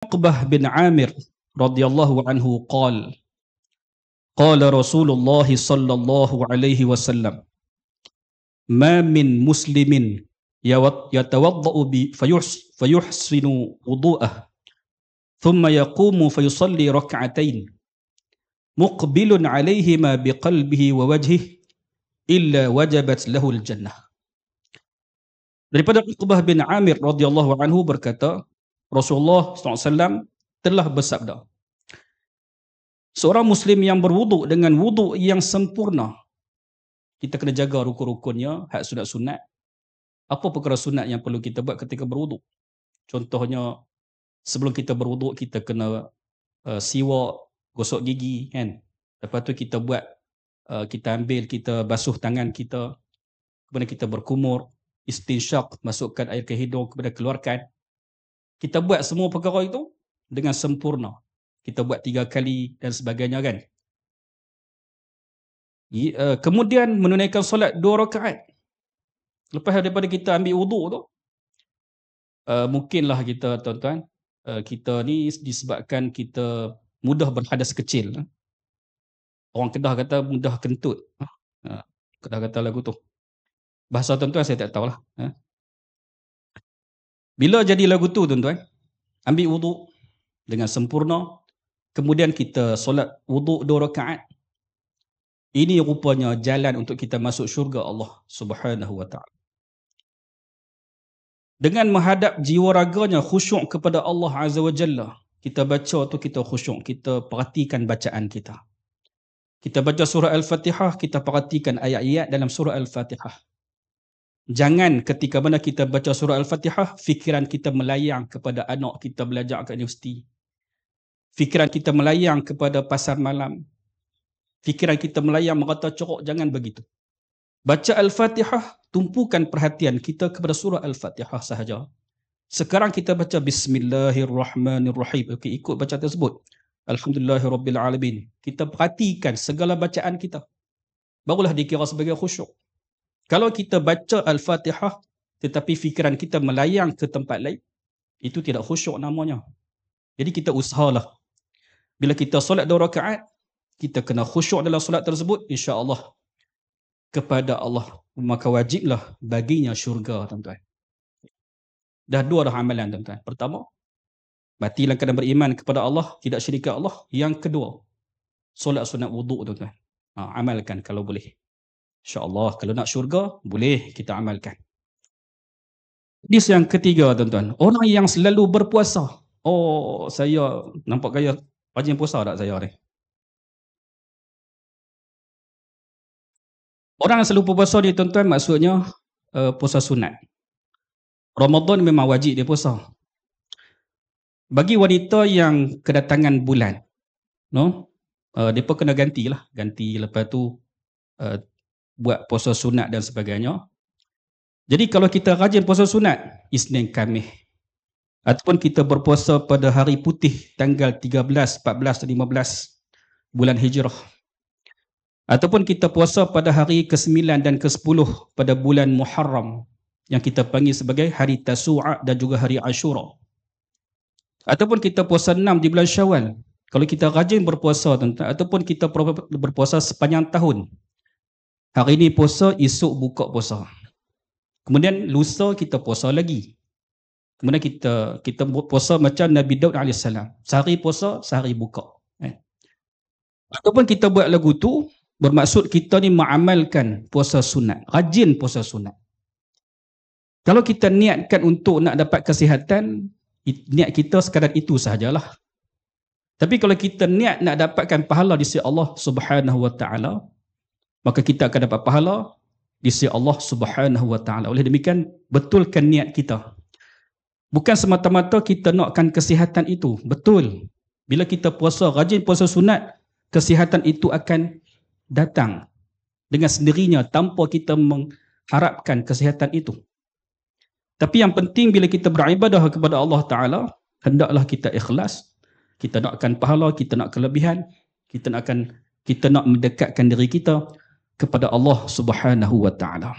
Uqbah bin Amir radhiyallahu anhu qala Rasulullah sallallahu alaihi wasallam ma min muslimin yatawaddau bi fayuhsinu wudu'ah thumma yaqumu fayusalli rak'atain muqbilun alaihima biqalbihi wa wajhihi illa wajabat lahul jannah. Daripada Uqbah bin Amir radhiyallahu anhu berkata, Rasulullah SAW telah bersabda, seorang Muslim yang berwuduk dengan wuduk yang sempurna, kita kena jaga rukun-rukunnya, hak sunat-sunat. Apa perkara sunat yang perlu kita buat ketika berwuduk? Contohnya, sebelum kita berwuduk, kita kena siwak, gosok gigi, kan? Lepas tu kita buat, kita ambil, kita basuh tangan kita, kemudian kita berkumur, istinsyaq, masukkan air ke hidung, kemudian keluarkan. Kita buat semua perkara itu dengan sempurna. Kita buat 3 kali dan sebagainya, kan? Kemudian menunaikan solat 2 rakaat. Lepas daripada kita ambil wuduk tu, mungkinlah kita, tuan-tuan, kita ni disebabkan kita mudah berhadas kecil. Orang Kedah kata mudah kentut. Kedah kata lagu tu. Bahasa tuan-tuan saya tak tahulah. Bila jadi lagu tu, tuan-tuan, ambil wuduk dengan sempurna, kemudian kita solat wuduk 2 rakaat. Ini rupanya jalan untuk kita masuk syurga Allah Subhanahu wa ta'ala. Dengan menghadap jiwa raganya khusyuk kepada Allah Azza wa Jalla. Kita baca tu kita khusyuk, kita perhatikan bacaan kita. Kita baca surah Al-Fatihah, kita perhatikan ayat-ayat dalam surah Al-Fatihah. Jangan ketika mana kita baca surah Al-Fatihah, fikiran kita melayang kepada anak kita belajar kat universiti. Fikiran kita melayang kepada pasar malam. Fikiran kita melayang merata corok, jangan begitu. Baca Al-Fatihah, tumpukan perhatian kita kepada surah Al-Fatihah sahaja. Sekarang kita baca Bismillahirrahmanirrahim. Okey, ikut baca tersebut. Alhamdulillahirrabbilalamin. Kita perhatikan segala bacaan kita. Barulah dikira sebagai khusyuk. Kalau kita baca Al-Fatihah tetapi fikiran kita melayang ke tempat lain, itu tidak khusyuk namanya. Jadi kita usahalah. Bila kita solat 2 rakaat, kita kena khusyuk dalam solat tersebut, insya-Allah kepada Allah, maka wajiblah baginya syurga, tuan-tuan. Dah 2 dah amalan, tuan-tuan. Pertama, mati dalam keadaan beriman kepada Allah, tidak syirikat Allah. Yang kedua, solat sunat wuduk, tuan-tuan. Amalkan kalau boleh. InsyaAllah kalau nak syurga, boleh kita amalkan. Hadis yang ketiga, tuan-tuan. Orang yang selalu berpuasa. Oh, saya nampak gaya rajin puasa tak saya ni? Orang yang selalu berpuasa ni, tuan-tuan, maksudnya puasa sunat. Ramadan memang wajib dia puasa. Bagi wanita yang kedatangan bulan, mereka kena gantilah. Ganti lepas tu buat puasa sunat dan sebagainya. Jadi kalau kita rajin puasa sunat, Isnin, Khamis, ataupun kita berpuasa pada hari putih tanggal 13, 14 dan 15 bulan Hijrah, ataupun kita puasa pada hari ke-9 dan ke-10 pada bulan Muharram yang kita panggil sebagai hari Tasu'a dan juga hari Ashura, ataupun kita puasa 6 di bulan Syawal. Kalau kita rajin berpuasa, ataupun kita berpuasa sepanjang tahun, hari ini puasa, esok buka puasa. Kemudian lusa kita puasa lagi. Kemudian kita puasa macam Nabi Daud AS. Sehari puasa, sehari buka. Ataupun kita buat lagu tu, bermaksud kita ni mengamalkan puasa sunat. Rajin puasa sunat. Kalau kita niatkan untuk nak dapat kesihatan, niat kita sekadar itu sahajalah. Tapi kalau kita niat nak dapatkan pahala di sisi Allah Subhanahu wa ta'ala, maka kita akan dapat pahala di sisi Allah Subhanahu wa ta'ala. Oleh demikian, betulkan niat kita. Bukan semata-mata kita nakkan kesihatan itu. Betul. Bila kita puasa, rajin puasa sunat, kesihatan itu akan datang dengan sendirinya tanpa kita mengharapkan kesihatan itu. Tapi yang penting bila kita beribadah kepada Allah Ta'ala, hendaklah kita ikhlas. Kita nakkan pahala, kita nak kelebihan, kita nak mendekatkan diri kita kepada Allah Subhanahu wa ta'ala.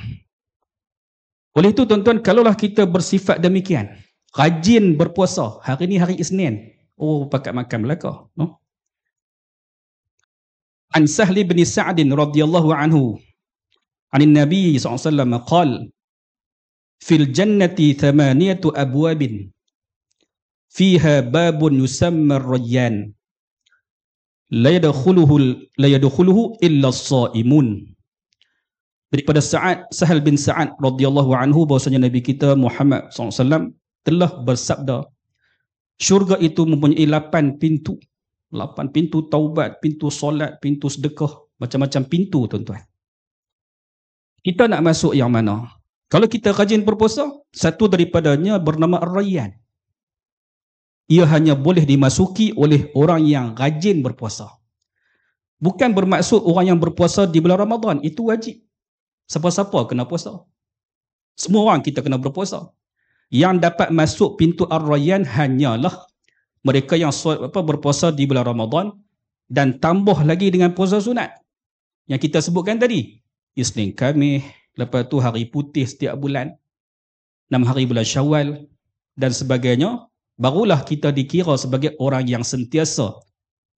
Oleh itu, tuan-tuan, kalaulah kita bersifat demikian, rajin berpuasa. Hari ni hari Isnin. Oh, pakat makan belaka. No? An Sahl bin Sa'd radhiyallahu anhu an Nabi SAW qala fil jannati thamaniyatu abwabin fiha babun yusamma ar-rayyan la yadkhuluhu illa as-saimun. Daripada Sahal bin Sa'ad radhiyallahu anhu bahwasanya Nabi kita Muhammad SAW telah bersabda, syurga itu mempunyai 8 pintu. 8 pintu taubat, pintu solat, pintu sedekah, macam-macam pintu tuan-tuan. Kita nak masuk yang mana? Kalau kita rajin berpuasa, satu daripadanya bernama Ar-Rayyan. Ia hanya boleh dimasuki oleh orang yang rajin berpuasa. Bukan bermaksud orang yang berpuasa di bulan Ramadan, itu wajib. Siapa-siapa kena puasa. Semua orang kita kena berpuasa. Yang dapat masuk pintu Ar-Rayyan hanyalah mereka yang berpuasa di bulan Ramadan dan tambah lagi dengan puasa sunat. Yang kita sebutkan tadi. Isnin, Khamis, lepas tu hari putih setiap bulan, 6 hari bulan Syawal dan sebagainya, barulah kita dikira sebagai orang yang sentiasa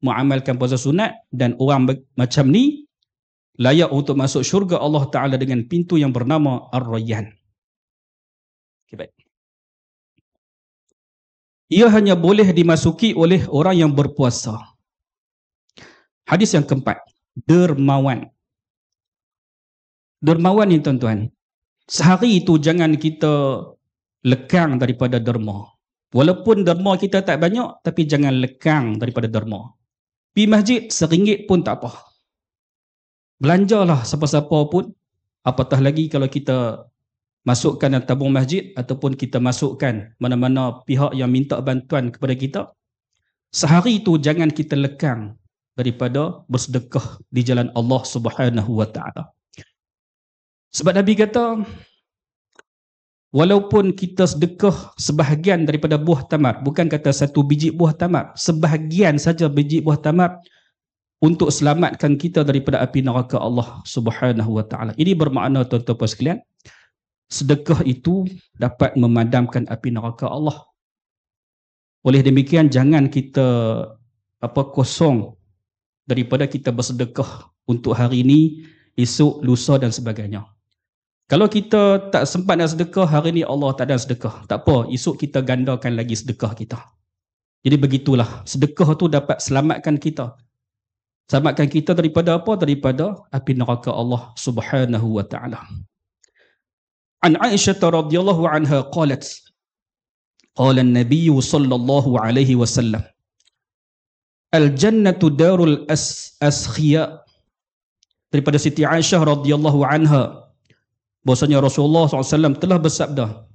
mengamalkan puasa sunat, dan orang macam ni layak untuk masuk syurga Allah Ta'ala dengan pintu yang bernama Ar-Rayyan. Okay, baik. Ia hanya boleh dimasuki oleh orang yang berpuasa. Hadis yang keempat, dermawan. Dermawan ni tuan-tuan, sehari itu jangan kita lekang daripada derma. Walaupun derma kita tak banyak, tapi jangan lekang daripada derma. Pergi masjid RM1 pun tak apa. Belanjalah siapa-siapa pun, apatah lagi kalau kita masukkan dalam tabung masjid ataupun kita masukkan mana-mana pihak yang minta bantuan kepada kita. Sehari itu jangan kita lekang daripada bersedekah di jalan Allah Subhanahu wa Ta'ala. Sebab Nabi kata, walaupun kita sedekah sebahagian daripada buah tamar, bukan kata 1 biji buah tamar, sebahagian saja biji buah tamar untuk selamatkan kita daripada api neraka Allah Subhanahu wa Ta'ala. Ini bermakna tuan-tuan sekalian, sedekah itu dapat memadamkan api neraka Allah. Oleh demikian jangan kita kosong daripada kita bersedekah untuk hari ini, esok, lusa dan sebagainya. Kalau kita tak sempat nak sedekah hari ni, Allah tak ada sedekah, tak apa, esok kita gandakan lagi sedekah kita. Jadi begitulah, sedekah tu dapat selamatkan kita. Selamatkan kita daripada apa? Daripada api neraka Allah Subhanahu wa Ta'ala. An Aisyah radhiyallahu anha qalat, qala an-nabiy sallallahu alaihi wasallam, al-jannatu darul askhiya. Daripada Siti Aisyah radhiyallahu anha, bahwasanya Rasulullah SAW telah bersabda,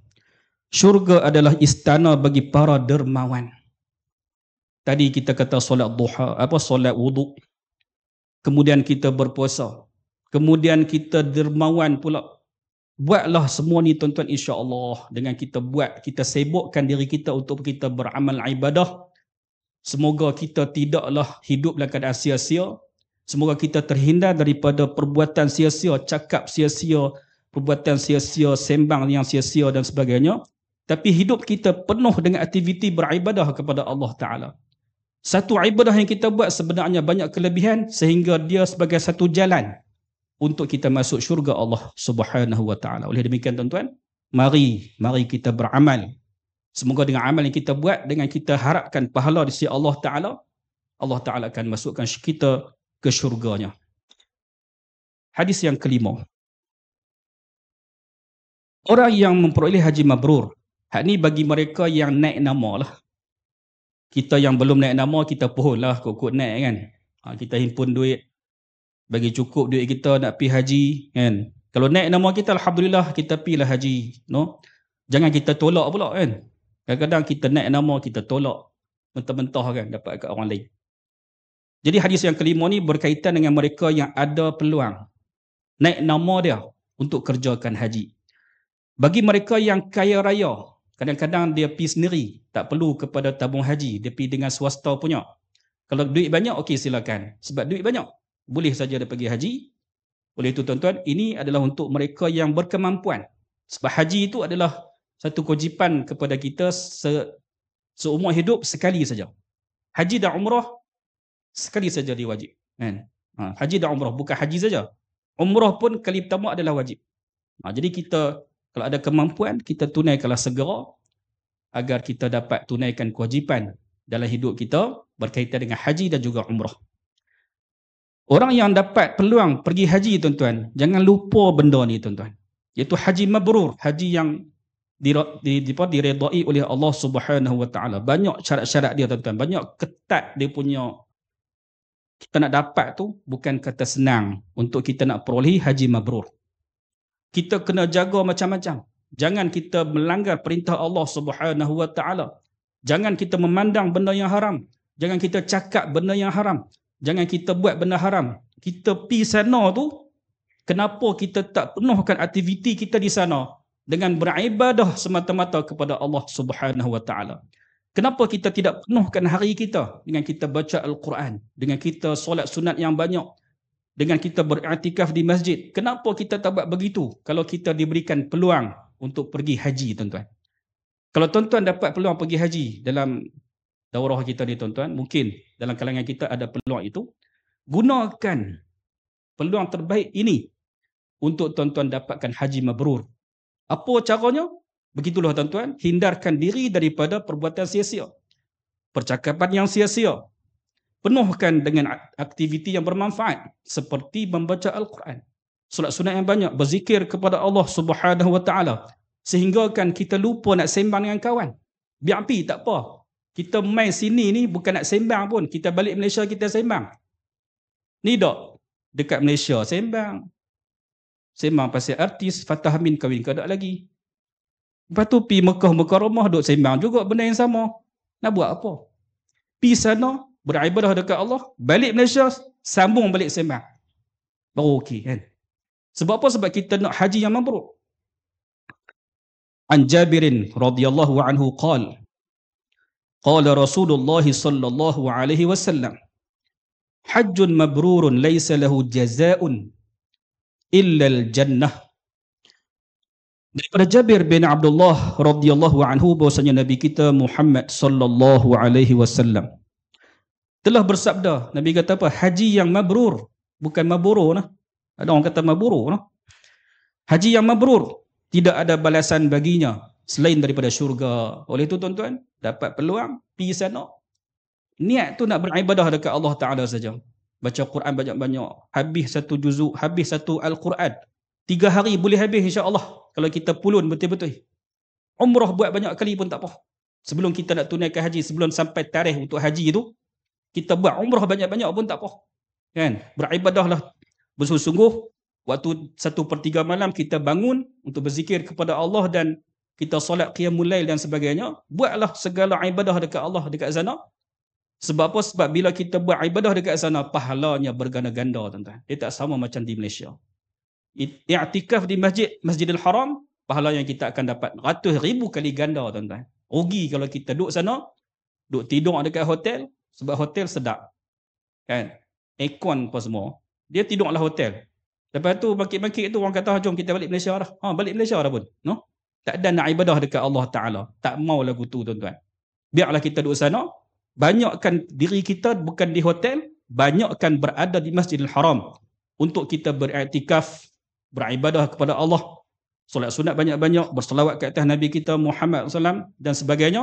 syurga adalah istana bagi para dermawan. Tadi kita kata solat duha, solat wuduk, kemudian kita berpuasa, kemudian kita dermawan pula. Buatlah semua ni tuan-tuan, insya-Allah. Dengan kita buat, kita sibukkan diri kita untuk kita beramal ibadah. Semoga kita tidaklah hidup dalam keadaan sia-sia. Semoga kita terhindar daripada perbuatan sia-sia, cakap sia-sia, perbuatan sia-sia, sembang yang sia-sia dan sebagainya. Tapi hidup kita penuh dengan aktiviti beribadah kepada Allah Ta'ala. Satu ibadah yang kita buat sebenarnya banyak kelebihan sehingga dia sebagai satu jalan untuk kita masuk syurga Allah Subhanahu wa Ta'ala. Oleh demikian tuan-tuan, mari kita beramal. Semoga dengan amal yang kita buat, dengan kita harapkan pahala di sisi Allah Ta'ala, Allah Ta'ala akan masukkan kita ke syurganya. Hadis yang kelima. Orang yang memperoleh haji mabrur, hak ni bagi mereka yang naik nama lah. Kita yang belum naik nama, kita pohon lah kot-kot naik kan. Kita himpun duit, bagi cukup duit kita nak pergi haji kan. Kalau naik nama kita, alhamdulillah kita pergilah haji, no? Jangan kita tolak pula kan. Kadang-kadang kita naik nama, kita tolak mentah-mentah kan dapat kat orang lain. Jadi hadis yang kelima ni berkaitan dengan mereka yang ada peluang naik nama dia untuk kerjakan haji. Bagi mereka yang kaya raya, kadang-kadang dia pergi sendiri, tak perlu kepada tabung haji, dia pergi dengan swasta punya. Kalau duit banyak, okey silakan. Sebab duit banyak, boleh saja dia pergi haji. Oleh itu tuan-tuan, ini adalah untuk mereka yang berkemampuan. Sebab haji itu adalah satu kewajipan kepada kita seumur hidup sekali saja. Haji dan umrah sekali saja dia wajib, kan? Haji dan umrah, bukan haji saja. Umrah pun kali pertama adalah wajib. Jadi kita kalau ada kemampuan, kita tunaikanlah segera agar kita dapat tunaikan kewajipan dalam hidup kita berkaitan dengan haji dan juga umrah. Orang yang dapat peluang pergi haji, tuan-tuan, jangan lupa benda ni, tuan-tuan. Iaitu haji mabrur, haji yang diredai oleh Allah Subhanahu Wa Taala. Banyak syarat-syarat dia, tuan-tuan. Banyak ketat dia punya. Kita nak dapat tu bukan kata senang untuk kita nak perolehi haji mabrur. Kita kena jaga macam-macam. Jangan kita melanggar perintah Allah Subhanahu Wa Taala. Jangan kita memandang benda yang haram. Jangan kita cakap benda yang haram. Jangan kita buat benda haram. Kita pergi sana tu, kenapa kita tak penuhkan aktiviti kita di sana dengan beribadah semata-mata kepada Allah Subhanahu Wa Taala? Kenapa kita tidak penuhkan hari kita dengan kita baca Al-Quran, dengan kita solat sunat yang banyak, dengan kita beriktikaf di masjid? Kenapa kita tak buat begitu kalau kita diberikan peluang untuk pergi haji, tuan-tuan? Kalau tuan-tuan dapat peluang pergi haji dalam daurah kita ni, tuan-tuan, mungkin dalam kalangan kita ada peluang itu, gunakan peluang terbaik ini untuk tuan-tuan dapatkan haji mabrur. Apa caranya? Begitulah, tuan-tuan, hindarkan diri daripada perbuatan sia-sia, percakapan yang sia-sia. Penuhkan dengan aktiviti yang bermanfaat seperti membaca Al-Quran, solat sunat yang banyak, berzikir kepada Allah Subhanahu Wa Taala, sehingga kan kita lupa nak sembang dengan kawan. Biar api, tak apa. Kita main sini ni bukan nak sembang pun. Kita balik Malaysia kita sembang. Ni dok dekat Malaysia sembang. Sembang pasal artis, Fatah Amin kahwin ke tak lagi. Lepas tu pergi Mekah Mukarramah duk sembang juga benda yang sama. Nak buat apa? Pergi sana beribadah dekat Allah, balik Malaysia sambung balik sembang. Baru okey, kan? Sebab apa? Sebab kita nak haji yang mabrur. An Jabirin radhiyallahu anhu qala qala Rasulullah sallallahu alaihi wasallam hajjun mabrurun laysa lahu jazaa'un illa al-jannah. Daripada Jabir bin Abdullah radhiyallahu anhu bahwasanya Nabi kita Muhammad sallallahu alaihi wasallam telah bersabda. Nabi kata apa? Haji yang mabrur, bukan mabrur nah. Ada orang kata mabrur nah. Haji yang mabrur tidak ada balasan baginya selain daripada syurga. Oleh itu, tuan-tuan, dapat peluang pergi sana. Niat tu nak beribadah dekat Allah Taala saja. Baca Quran banyak-banyak, habis satu juzuk, habis satu Al-Quran. 3 hari boleh habis insya-Allah kalau kita pulun betul-betul. Umrah buat banyak kali pun tak apa. Sebelum kita nak tunaikan haji, sebelum sampai tarikh untuk haji tu, kita buat umrah banyak-banyak pun tak apa. Kan? Beribadahlah bersungguh-sungguh. Waktu 1/3 malam kita bangun untuk berzikir kepada Allah dan kita solat qiyamul lail dan sebagainya. Buatlah segala ibadah dekat Allah dekat sana. Sebab apa? Sebab bila kita buat ibadah dekat sana, pahalanya berganda-ganda, tuan-tuan. Dia tak sama macam di Malaysia. I'tikaf di Masjidil Haram, pahala yang kita akan dapat ratus ribu kali ganda, tuan-tuan. Rugi kalau kita duduk sana, duduk tidur dekat hotel, sebab hotel sedap. Kan? Aircon apa semua. Dia tidurlah hotel. Lepas tu bangkit-bangkit tu orang kata, jom kita balik Malaysia dah. Balik Malaysia dah pun. No? Tak ada nak ibadah dekat Allah Ta'ala. Tak mau lagu tu, tuan-tuan. Biarlah kita duduk sana, banyakkan diri kita bukan di hotel, banyakkan berada di Masjidil Haram untuk kita beriktikaf, beribadah kepada Allah, solat sunat banyak-banyak, berselawat ke atas Nabi kita Muhammad SAW dan sebagainya,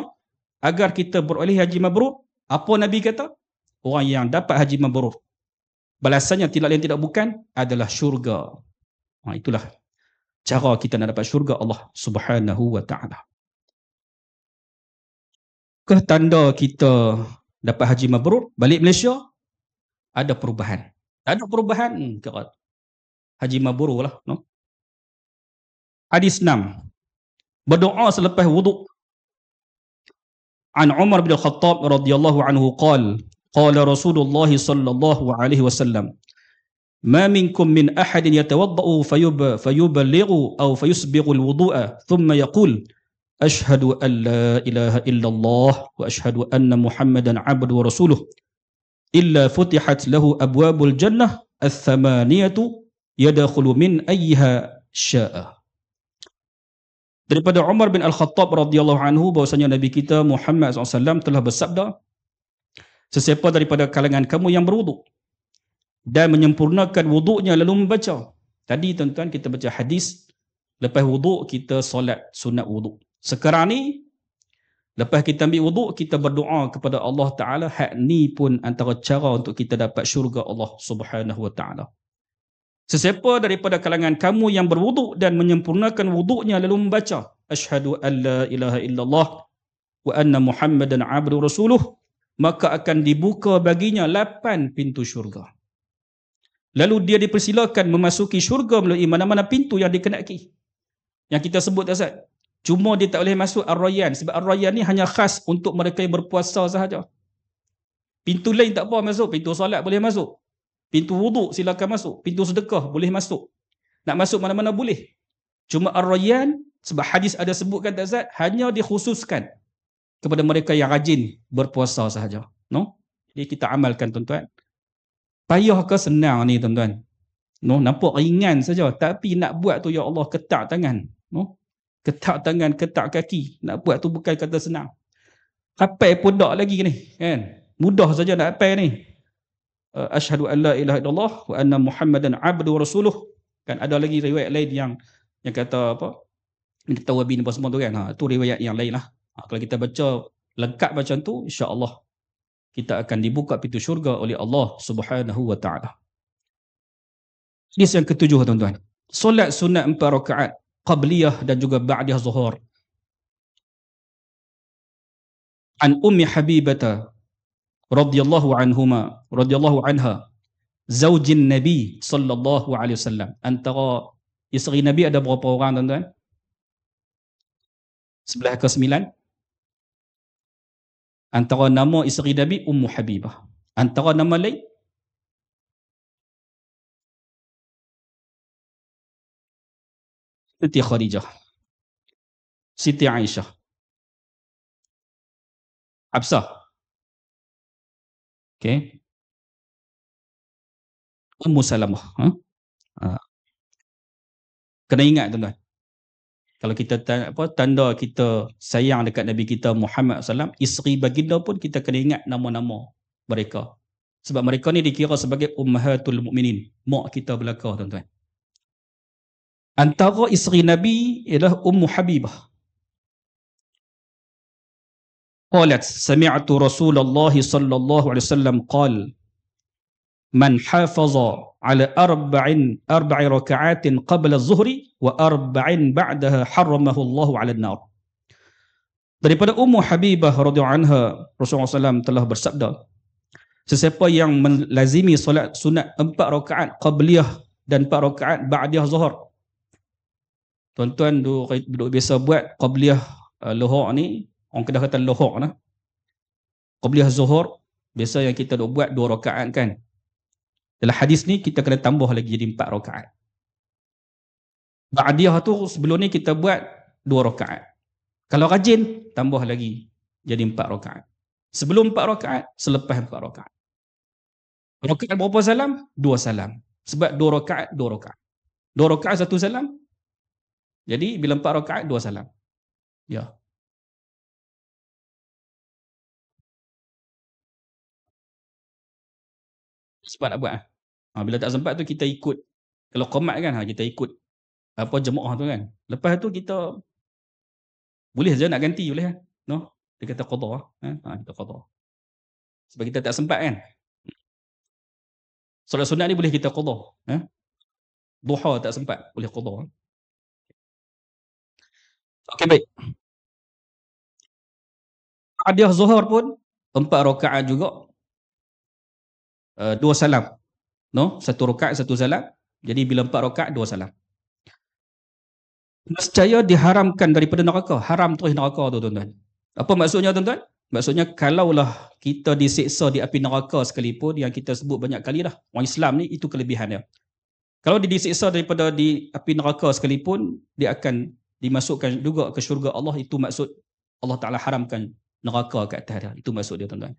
agar kita beroleh haji mabrur. Apa Nabi kata? Orang yang dapat haji mabrur, balasannya tidak lain tidak bukan adalah syurga. Itulah cara kita nak dapat syurga Allah Subhanahu Wa Ta'ala. Ke tanda kita dapat haji mabrur, balik Malaysia, ada perubahan. Tak ada perubahan, haji mabrur lah. No? Hadis 6. Berdoa selepas wuduk. An Umar bin Khattab radhiyallahu anhu qala qala Rasulullah sallallahu alaihi wasallam ma minkum min ahadin yatawaddau fayuballighu aw fayusbighu alwudu'a thumma yaqul ashhadu an la ilaha illallah wa ashhadu anna Muhammadan 'abduhu wa rasuluh illa futihat lahu abwabul jannah ats-tsamaniyatu yadkhulu min ayyiha syaa. Daripada Umar bin Al-Khattab radhiyallahu anhu bahwasanya Nabi kita Muhammad SAW telah bersabda, sesiapa daripada kalangan kamu yang berwuduk dan menyempurnakan wuduknya lalu membaca. Tadi tuan-tuan kita baca hadis, lepas wuduk kita solat sunat wuduk. Sekarang ni lepas kita ambil wuduk, kita berdoa kepada Allah Ta'ala. Hak ni pun antara cara untuk kita dapat syurga Allah Subhanahu Wa Ta'ala. Sesiapa daripada kalangan kamu yang berwuduk dan menyempurnakan wuduknya lalu membaca asyhadu an la ilaha illallah wa anna Muhammadan abdu rasuluh, maka akan dibuka baginya 8 pintu syurga. Lalu dia dipersilakan memasuki syurga melalui mana-mana pintu yang dikenaki. Yang kita sebut Ustaz. Cuma dia tak boleh masuk Ar-Rayyan, sebab Ar-Rayyan ni hanya khas untuk mereka yang berpuasa sahaja. Pintu lain tak apa masuk, pintu solat boleh masuk. Pintu wuduk silakan masuk, pintu sedekah boleh masuk. Nak masuk mana-mana boleh. Cuma Ar-Rayyan, sebab hadis ada sebutkan Ustaz, hanya dikhususkan kepada mereka yang rajin berpuasa sahaja. No? Jadi kita amalkan tuan-tuan. Payah ke senang ni tuan-tuan? No, nampak ringan saja, tapi nak buat tu ya Allah ketak tangan. No? Ketak tangan, ketak kaki. Nak buat tu bukan kata senang. Hafal pun tak lagi ni, kan? Mudah saja nak hafal ni. Asyhadu an la ilaha illallah wa anna Muhammadan abdu rasuluh. Kan ada lagi riwayat lain yang kata apa? Minta tawabin apa semua tu kan. Tu riwayat yang lain lah. Kalau kita baca lengkap macam tu, insya-Allah kita akan dibuka pintu syurga oleh Allah Subhanahu Wa Ta'ala. Hadis yang ketujuh tuan-tuan. Solat sunat 4 rakaat qabliyah dan juga ba'diyah zuhur. An Ummi Habibah radhiyallahu anha zaujin Nabi sallallahu alaihi wasallam. Antara isteri Nabi ada berapa orang tuan-tuan? 11 ke 9? Antara nama isteri Nabi Ummu Habibah. Antara nama lain Siti Khadijah, Siti Aisyah, Hafsah. Okay. Ummu Salamah. Kena ingat tuan-tuan. Kalau kita tanda kita sayang dekat Nabi kita Muhammad SAW, isteri baginda pun kita kena ingat nama-nama mereka. Sebab mereka ni dikira sebagai ummahatul mu'minin, mak kita belaka tuan-tuan. Antara isteri Nabi ialah Ummu Habibah. Qalat sami'tu Rasulullah sallallahu alaihi wasallam qala man hafaza ala arba'i raka'atin qabla az-zuhri wa arba'in ba'daha harramahu Allah 'ala an-nar. Daripada Ummu Habibah radhiyallahu anha, Rasulullah SAW telah bersabda, sesiapa yang melazimi solat sunat 4 rakaat qabliyah dan 4 rakaat ba'diyah zuhur. Tuan-tuan duduk biasa buat qabliyah lohor ni, orang Kedah kata lohor lah. Qabliyah zuhur biasa yang kita duk buat 2 rakaat kan. Dalam hadis ni kita kena tambah lagi jadi 4 rakaat. Ba'diyah tu sebelum ni kita buat 2 rakaat. Kalau rajin tambah lagi jadi 4 rakaat. Sebelum 4 rakaat, selepas 4 rakaat. Rakaat berapa salam? 2 salam. Sebab 2 rakaat 2 rakaat. 2 rakaat 1 salam. Jadi bila 4 rakaat 2 salam. Ya. Sempat nak buat. Bila tak sempat tu kita ikut. Kalau qomat kan, kita ikut apa jemaah tu kan. Lepas tu kita boleh saja nak ganti, boleh kan? No? Dia kata qada. Kita qada. Sebab kita tak sempat kan. Solat sunat ni boleh kita qada. Duha tak sempat, boleh qada. Okey, baik. Ba'diyah zuhur pun 4 rakaat juga. 2 salam. No, 1 rakaat 1 salam. Jadi bila 4 rakaat 2 salam. Nescaya diharamkan daripada neraka. Haram terus neraka tu tuan-tuan. Apa maksudnya tuan-tuan? Maksudnya kalaulah kita disiksa di api neraka sekalipun, yang kita sebut banyak kali dah, orang Islam ni itu kelebihan dia. Kalau dia disiksa daripada di api neraka sekalipun, dia akan dimasukkan juga ke syurga Allah. Itu maksud Allah Ta'ala haramkan neraka kat atas dia. Itu maksud dia tuan-tuan.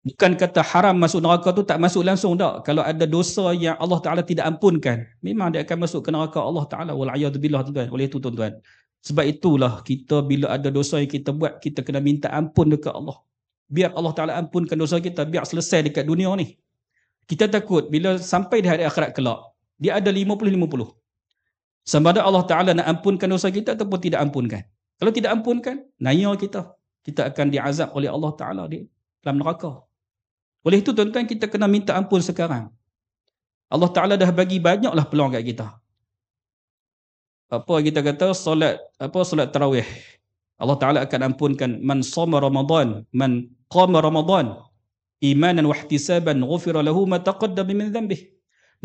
Bukan kata haram masuk neraka tu tak masuk langsung tak. Kalau ada dosa yang Allah Ta'ala tidak ampunkan, memang dia akan masuk ke neraka Allah Ta'ala. Wal'iyadu billah tuan-tuan. Oleh itu tuan-tuan, Sebab itulah kita bila ada dosa yang kita buat, kita kena minta ampun dekat Allah. Biar Allah Ta'ala ampunkan dosa kita, biar selesai dekat dunia ni. Kita takut bila sampai di hari akhirat kelak, dia ada 50-50. Sama ada Allah Ta'ala nak ampunkan dosa kita ataupun tidak ampunkan. Kalau tidak ampunkan, naya kita. Kita akan diazab oleh Allah Ta'ala di dalam neraka. Oleh itu tuan-tuan, kita kena minta ampun sekarang. Allah Ta'ala dah bagi banyaklah peluang kat kita. Apa kita kata solat tarawih. Allah Ta'ala akan ampunkan man shoma Ramadan, man qama Ramadan imanan wa ihtisaban ghufira lahu ma taqaddama min dhanbih.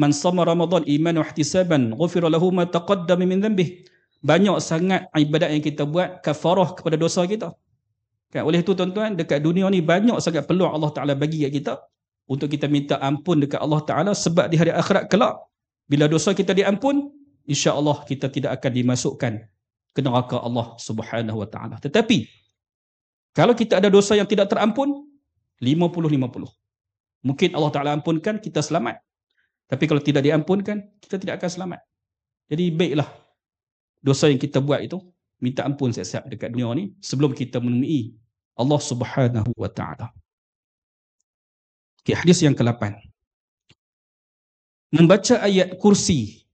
Man shoma Ramadan imanan wa ihtisaban ghufira lahu ma taqaddama min dhanbih. Banyak sangat ibadat yang kita buat kafarah kepada dosa kita. Kan, oleh itu tuan-tuan, dekat dunia ni banyak sangat peluang Allah Ta'ala bagi kat kita untuk kita minta ampun dekat Allah Ta'ala, sebab di hari akhirat kelak bila dosa kita diampun, insya-Allah kita tidak akan dimasukkan ke neraka Allah Subhanahu Wa Ta'ala. Tetapi kalau kita ada dosa yang tidak terampun, 50-50. Mungkin Allah Ta'ala ampunkan, kita selamat. Tapi kalau tidak diampunkan, kita tidak akan selamat. Jadi baiklah dosa yang kita buat itu minta ampun siap-siap dekat dunia ni sebelum kita menemui Allah Subhanahu Wa Ta'ala. Okay, hadis yang ke-8. Membaca ayat kursi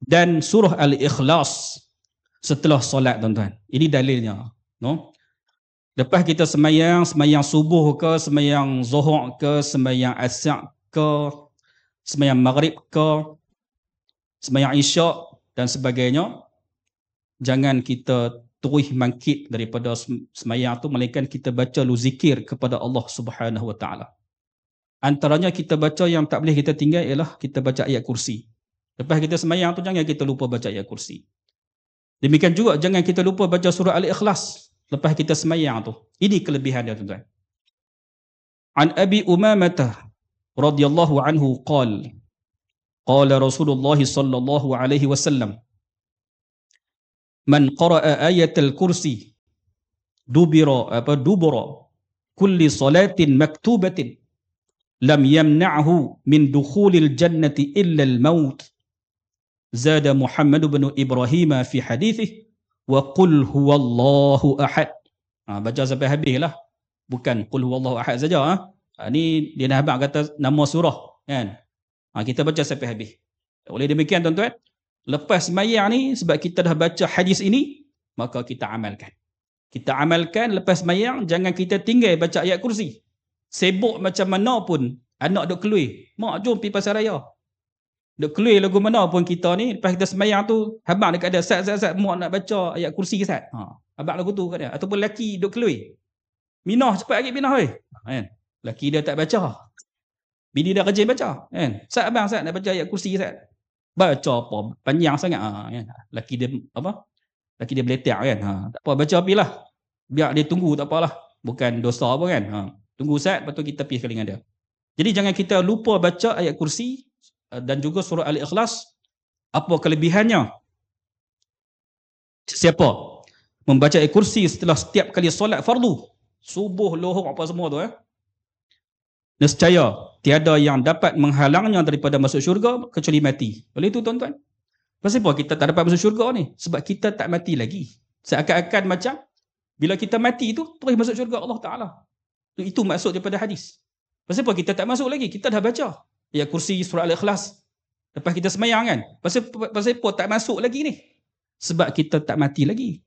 dan surah Al-Ikhlas setelah solat, tuan-tuan. Ini dalilnya, no? Lepas kita sembahyang subuh ke, sembahyang zuhur ke, sembahyang asar ke, sembahyang maghrib ke, sembahyang isyak dan sebagainya, jangan kita terus bangkit daripada sembahyang tu, melainkan kita baca lu zikir kepada Allah Subhanahu Wa Ta'ala. Antaranya kita baca yang tak boleh kita tinggal ialah kita baca ayat kursi. Lepas kita sembahyang tu, jangan kita lupa baca ayat kursi. Demikian juga jangan kita lupa baca surah Al-Ikhlas lepas kita sembahyang tu. Ini kelebihan dia, tuan-tuan. An Abi Umamah radhiyallahu anhu qala Rasulullah sallallahu alaihi wasallam, man qara'a ayatal kursi dubura kulli salatin maktubatin lam yamna'hu min dukhulil jannati illa al-maut. Zada Muhammad bin Ibrahim fi hadithih wa qul huwallahu ahad. Baca sampai habis lah. Bukan qul huwallahu ahad saja. Ni dia nak abang kata nama surah, kan? Kita baca sampai habis. Oleh demikian tuan-tuan, lepas sembahyang ni, sebab kita dah baca hadis ini, maka kita amalkan. Kita amalkan lepas sembahyang, jangan kita tinggal baca ayat kursi. Sibuk macam mana pun, anak duk keluar, mak jom pergi pasar raya. Duk keluar lagu mana pun kita ni, lepas kita sembahyang tu, abang dekat dia, Sat, mak nak baca ayat kursi ke Sat? Abang lagu tu kat dia. Ataupun lelaki duk keluar, Minah, cepat lagi Minah, kan? Lelaki dia tak baca, bini dia rajin baca, kan? Sat nak baca ayat kursi ke Sat? Baca apa? Panjang sangat, kan? Lelaki dia beletak, kan? Tak apa, baca apilah. Biar dia tunggu, tak apalah. Bukan dosa apa, kan? Tunggu Ustaz, lepas tu kita pergi sekali dengan dia. Jadi jangan kita lupa baca ayat kursi dan juga surah Al-Ikhlas. Apa kelebihannya? Siapa membaca ayat kursi setelah setiap kali solat fardu, subuh, lohor, apa semua tu, nescaya tiada yang dapat menghalangnya daripada masuk syurga kecuali mati. Oleh itu tuan-tuan, pasal apa kita tak dapat masuk syurga ni? Sebab kita tak mati lagi. Seakan-akan macam bila kita mati tu terus masuk syurga Allah Ta'ala. Itu maksud daripada hadis. Pasal apa kita tak masuk lagi? Kita dah baca ayat kursi, surah Al-Ikhlas lepas kita sembahyang, kan? Pasal apa tak masuk lagi ni? Sebab kita tak mati lagi.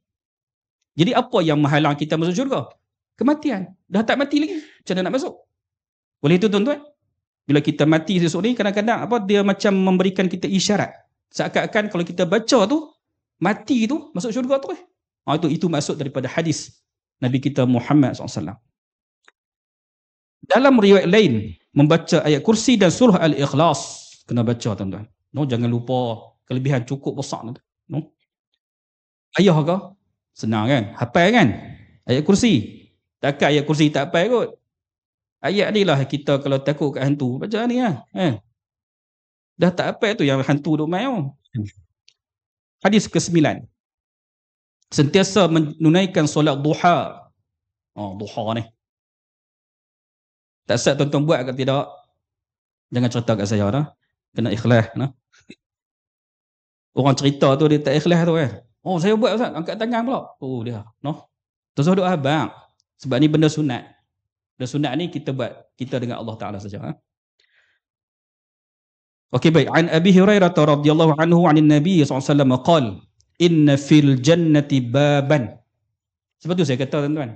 Jadi apa yang menghalang kita masuk syurga? Kematian. Dah tak mati lagi, macam mana nak masuk? Oleh itu tuan-tuan, bila kita mati esok ni, kadang-kadang dia macam memberikan kita isyarat. Seakan-akan kalau kita baca tu, mati tu masuk syurga tu. Itu maksud daripada hadis Nabi kita Muhammad SAW. Dalam riwayat lain, membaca ayat kursi dan surah Al-Ikhlas kena baca, tuan-tuan. Jangan lupa kelebihan cukup besar. Ayah ke? Senang, kan? Hafal, kan? Ayat kursi. Takkan ayat kursi tak hafal kot. Ayat ni lah kita kalau takut kat hantu, baca ni lah. Dah tak hafal tu yang hantu duk main. Hadis ke-9. Sentiasa menunaikan solat duha. Duha ni. Tak sat tuan-tuan buat ke tidak? Jangan cerita kat saya dah. Kena ikhlas. Orang cerita tu dia tak ikhlas tu, kan? Oh, saya buat Ustaz, angkat tangan pula. Oh, dia, noh. Terus duk abang. Sebab ni benda sunat. Benda sunat ni kita buat kita dengan Allah Taala saja, ha? Okey, baik. An Abi Hurairah radhiyallahu anhu 'anil Nabi sallallahu alaihi wasallam qala, "Inna fil jannati baban." Sebab tu saya kata tuan-tuan,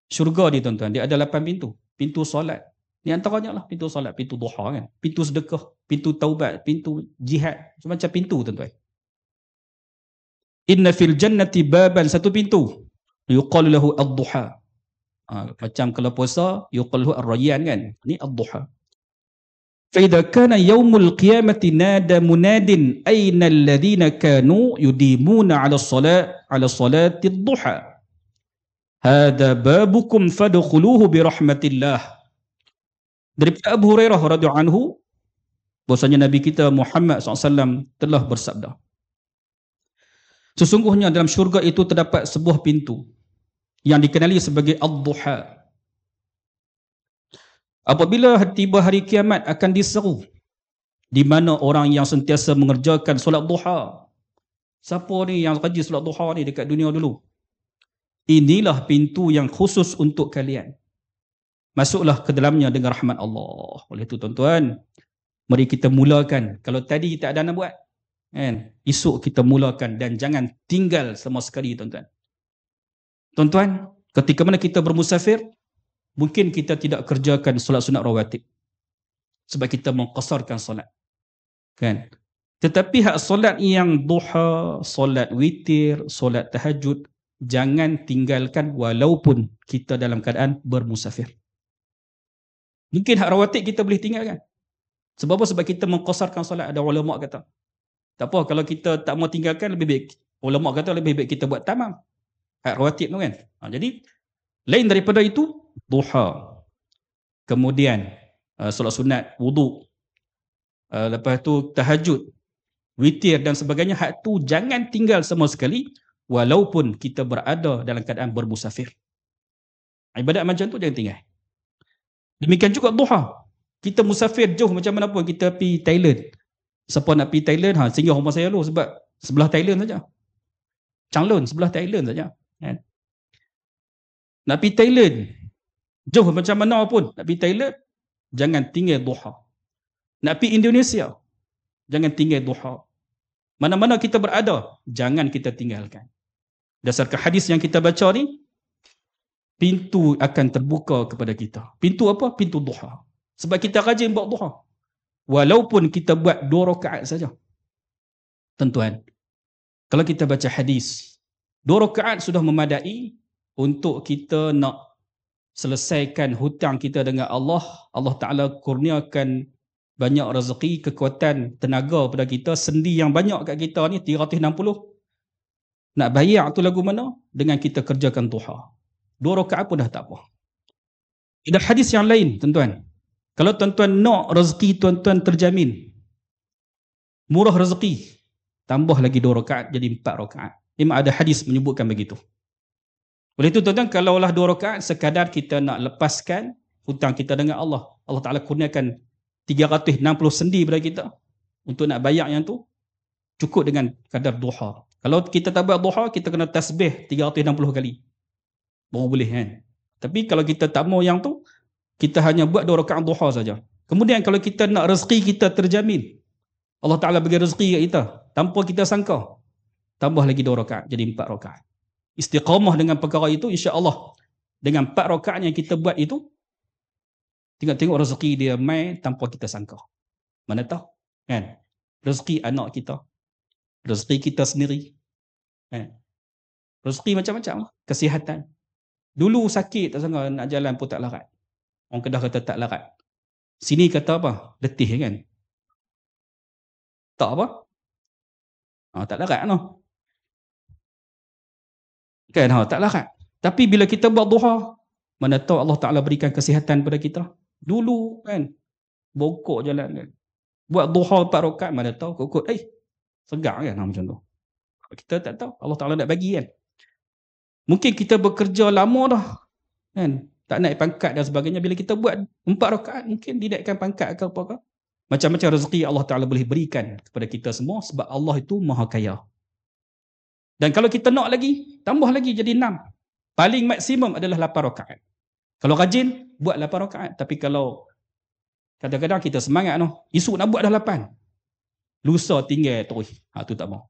syurga ni tuan-tuan, dia ada 8 pintu. Pintu solat. Ni antaranya lah pintu solat, pintu duha kan. Pintu sedekah, pintu taubat, pintu jihad. Macam pintu tuan-tuan. Inna fil jannati baban, satu pintu. Yuqalu lahu ad-duha. Macam kalau puasa, yuqalu lahu ar-rayyan kan. Ni ad-duha. فإذا كان يوم القيامة نادى مناد أين الذين كانوا يديمون على صلاة الضحى هذا بابكم فادخلوه برحمة الله. Daripada Abu Hurairah radhiyallahu anhu, bahwasanya Nabi kita Muhammad SAW telah bersabda, sesungguhnya dalam syurga itu terdapat sebuah pintu yang dikenali sebagai ad-duha. Apabila tiba hari kiamat akan diseru, di mana orang yang sentiasa mengerjakan solat duha. Siapa ni yang rajin solat duha ni dekat dunia dulu? Inilah pintu yang khusus untuk kalian. Masuklah ke dalamnya dengan rahmat Allah. Oleh itu tuan-tuan, mari kita mulakan. Kalau tadi tak ada nak buat, kan? Esok kita mulakan dan jangan tinggal sama sekali tuan-tuan. Tuan-tuan, ketika mana kita bermusafir, mungkin kita tidak kerjakan solat sunat rawatib sebab kita mengqasarkan solat, kan? Tetapi hak solat yang duha, solat witir, solat tahajud, jangan tinggalkan walaupun kita dalam keadaan bermusafir. Mungkin hak rawatib kita boleh tinggalkan. Sebab apa? Sebab kita mengqasarkan solat. Ada ulama kata, tak apa, kalau kita tak mau tinggalkan, lebih baik, ulama kata lebih baik kita buat tamam hak rawatib tu kan. Jadi lain daripada itu, duha, kemudian solat sunat, wuduk, lepas tu tahajud, witir dan sebagainya, hak tu jangan tinggal sama sekali walaupun kita berada dalam keadaan bermusafir. Ibadat macam tu jangan tinggal. Demikian juga duha. Kita musafir jauh macam mana pun, kita pergi Thailand. Siapa nak pergi Thailand, singgah rumah saya dulu sebab sebelah Thailand saja. Changlun sebelah Thailand saja. Nak pergi Thailand, jauh macam mana pun, nak pergi Thailand, jangan tinggal duha. Nak pergi Indonesia, jangan tinggal duha. Mana-mana kita berada, jangan kita tinggalkan. Dasarkan hadis yang kita baca ni, pintu akan terbuka kepada kita. Pintu apa? Pintu duha. Sebab kita rajin buat duha. Walaupun kita buat 2 rakaat saja. Tuan-tuan, kalau kita baca hadis, 2 rakaat sudah memadai untuk kita nak selesaikan hutang kita dengan Allah. Allah Ta'ala kurniakan banyak rezeki, kekuatan, tenaga pada kita, sendi yang banyak kat kita ni, 360. Nak bayar tu lagu mana? Dengan kita kerjakan duha. 2 rakaat pun dah tak apa. Ada hadis yang lain, tuan-tuan. Kalau tuan-tuan nak rezeki tuan-tuan terjamin, murah rezeki, tambah lagi 2 rakaat jadi 4 rakaat. Memang ada hadis menyebutkan begitu. Oleh itu tuan-tuan, kalaulah 2 rakaat sekadar kita nak lepaskan hutang kita dengan Allah, Allah Ta'ala kurniakan 360 sendi pada kita untuk nak bayar yang tu, cukup dengan kadar duha. Kalau kita tak buat duha, kita kena tasbih 360 kali baru boleh kan. Tapi kalau kita tak mau yang tu, kita hanya buat 2 rakaat duha saja. Kemudian kalau kita nak rezeki kita terjamin, Allah Ta'ala bagi rezeki kat kita tanpa kita sangka, tambah lagi 2 rakaat jadi 4 rakaat. Istiqamah dengan perkara itu, insya-Allah dengan 4 rakaat yang kita buat itu, tengok-tengok rezeki dia mai tanpa kita sangka. Mana tahu kan? Rezeki anak kita, rezeki kita sendiri, kan? Rezeki macam-macam, kesihatan. Dulu sakit tak sangka nak jalan pun tak larat. Orang Kedah kata tak larat. Sini kata apa? Letih kan? Tak apa? Tak larat noh. Kan, tak larat. Tapi bila kita buat duha, mana tahu Allah Ta'ala berikan kesihatan pada kita. Dulu kan, bongkok jalan kan. Buat duha 4 rakaat, mana tahu kokot, segar kan macam tu. Kita tak tahu, Allah Ta'ala nak bagi kan. Mungkin kita bekerja lama dah, kan, tak naik pangkat dan sebagainya. Bila kita buat 4 rakaat, mungkin dinaikkan pangkat ke apa-apa. Macam-macam rezeki Allah Ta'ala boleh berikan kepada kita semua sebab Allah itu maha kaya. Dan kalau kita nak lagi, tambah lagi jadi 6. Paling maksimum adalah 8 rakaat. Kalau rajin, buat 8 rakaat. Tapi kalau kadang-kadang kita semangat, esok nak buat dah 8. Lusa tinggal terus. Tu tak mau.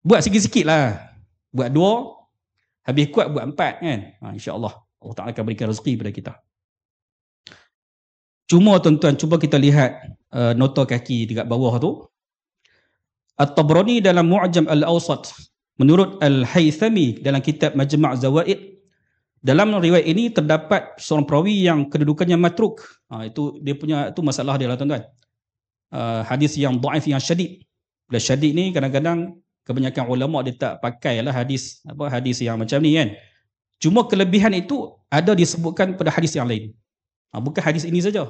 Buat sikit-sikit lah. Buat 2, habis kuat buat 4 kan. InsyaAllah Allah Ta'ala akan berikan rezeki pada kita. Cuma tuan-tuan, cuba kita lihat nota kaki dekat bawah tu. At-Tabrani dalam Mu'jam Al-Awsat, menurut Al-Haythami dalam kitab Majma' Zawaid, dalam riwayat ini terdapat seorang perawi yang kedudukannya matruk. Itu dia punya, itu masalah dia lah tuan-tuan. Hadis yang dhaif, yang syadid. Bila syadid ni kadang-kadang kebanyakan ulama dia tak pakai lah hadis yang macam ni kan. Cuma kelebihan itu ada disebutkan pada hadis yang lain. Bukan hadis ini saja.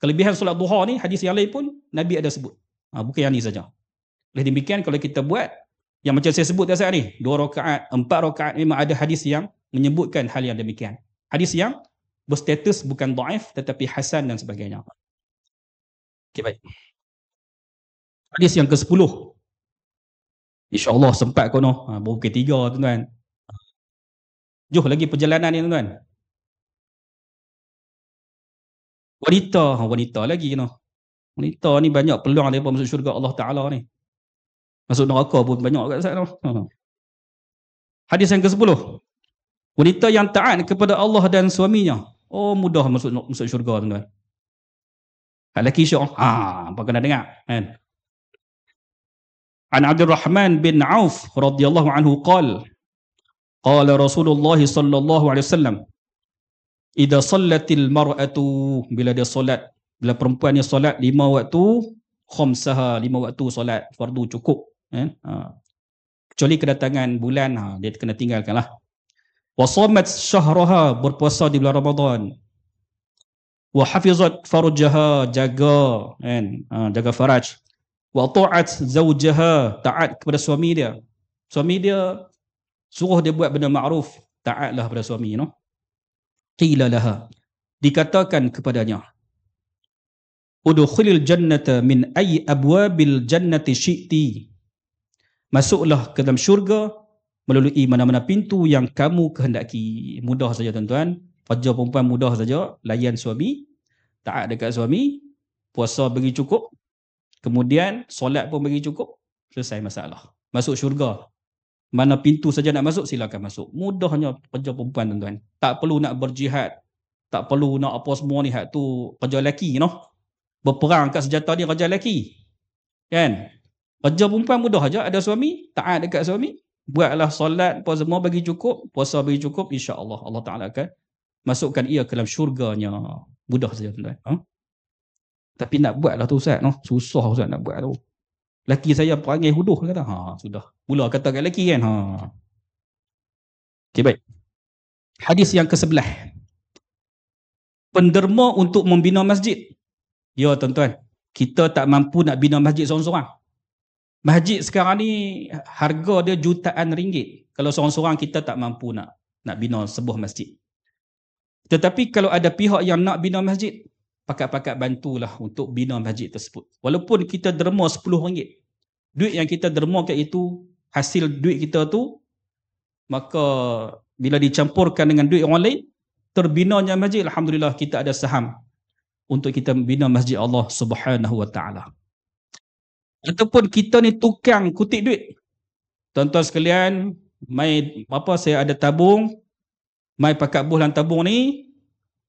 Kelebihan solat duha ni, hadis yang lain pun Nabi ada sebut. Bukan yang ni saja. Oleh demikian, kalau kita buat yang macam saya sebut tadi ni, 2 rakaat, 4 rakaat, memang ada hadis yang menyebutkan hal yang demikian. Hadis yang berstatus bukan dhaif tetapi hasan dan sebagainya. Okey, baik. Hadis yang ke-10. InsyaAllah sempat kono. Baru ke-3 tuan-tuan. Jom lagi perjalanan ni tuan-tuan. Wanita lagi Wanita ni banyak peluang daripada masuk syurga Allah Ta'ala ni. Masuk neraka pun banyak kat sana. Hadis yang ke-10. Wanita yang taat kepada Allah dan suaminya. Mudah masuk syurga tuan-tuan. Hak lelaki syok. Apa kena dengar kan? An Abdurrahman bin Auf radhiyallahu anhu qala Rasulullah sallallahu alaihi wasallam, idza sallatil mar'atu, bila dia solat, bila perempuan ni solat 5 waktu, khamsaha, 5 waktu solat fardu cukup kecuali kedatangan bulan, dia kena tinggalkanlah. Wa shamat syahraha, berpuasa di bulan Ramadan. Wa hafizat farjaha, jaga jaga faraj. Wa ta'at zawjaha, taat kepada suami dia. Suami dia suruh dia buat benda ma'ruf, taatlah pada suami. Qila laha, dikatakan kepadanya, udkhulil jannata min ayyi abwabil jannati syi'ti, masuklah ke dalam syurga melalui mana-mana pintu yang kamu kehendaki. Mudah saja tuan-tuan. Fajar perempuan mudah saja. Layan suami, taat dekat suami, puasa bagi cukup, kemudian solat pun bagi cukup, selesai masalah. Masuk syurga. Mana pintu saja nak masuk, silakan masuk. Mudahnya kerja perempuan tuan-tuan. Tak perlu nak berjihad, tak perlu nak apa semua ni, hak tu kerja lelaki. Berperang kat senjata dia kerja lelaki. Kan? Kerja perempuan mudah aja, ada suami, taat dekat suami, buatlah solat, apa semua bagi cukup, puasa bagi cukup, insya-Allah Allah Taala akan masukkan ia ke dalam syurganya. Mudah saja tuan-tuan. Tapi nak buatlah tu Ustaz, susah Ustaz nak buat tu. Laki saya perangai huduh kata. Sudah. Mula kata kat lelaki kan. Okey, baik. Hadis yang ke-11. Penderma untuk membina masjid. Ya tuan-tuan, kita tak mampu nak bina masjid seorang-seorang. Masjid sekarang ni harga dia jutaan ringgit. Kalau seorang-seorang kita tak mampu nak bina sebuah masjid. Tetapi kalau ada pihak yang nak bina masjid, pakat-pakat bantulah untuk bina masjid tersebut. Walaupun kita derma RM10, duit yang kita dermakan itu, hasil duit kita tu, maka bila dicampurkan dengan duit orang lain, terbinanya masjid, alhamdulillah kita ada saham untuk kita bina masjid Allah Subhanahu wa taala. Ataupun kita ni tukang kutip duit. Tuan-tuan sekalian, saya ada tabung, mai pakat bulan tabung ni,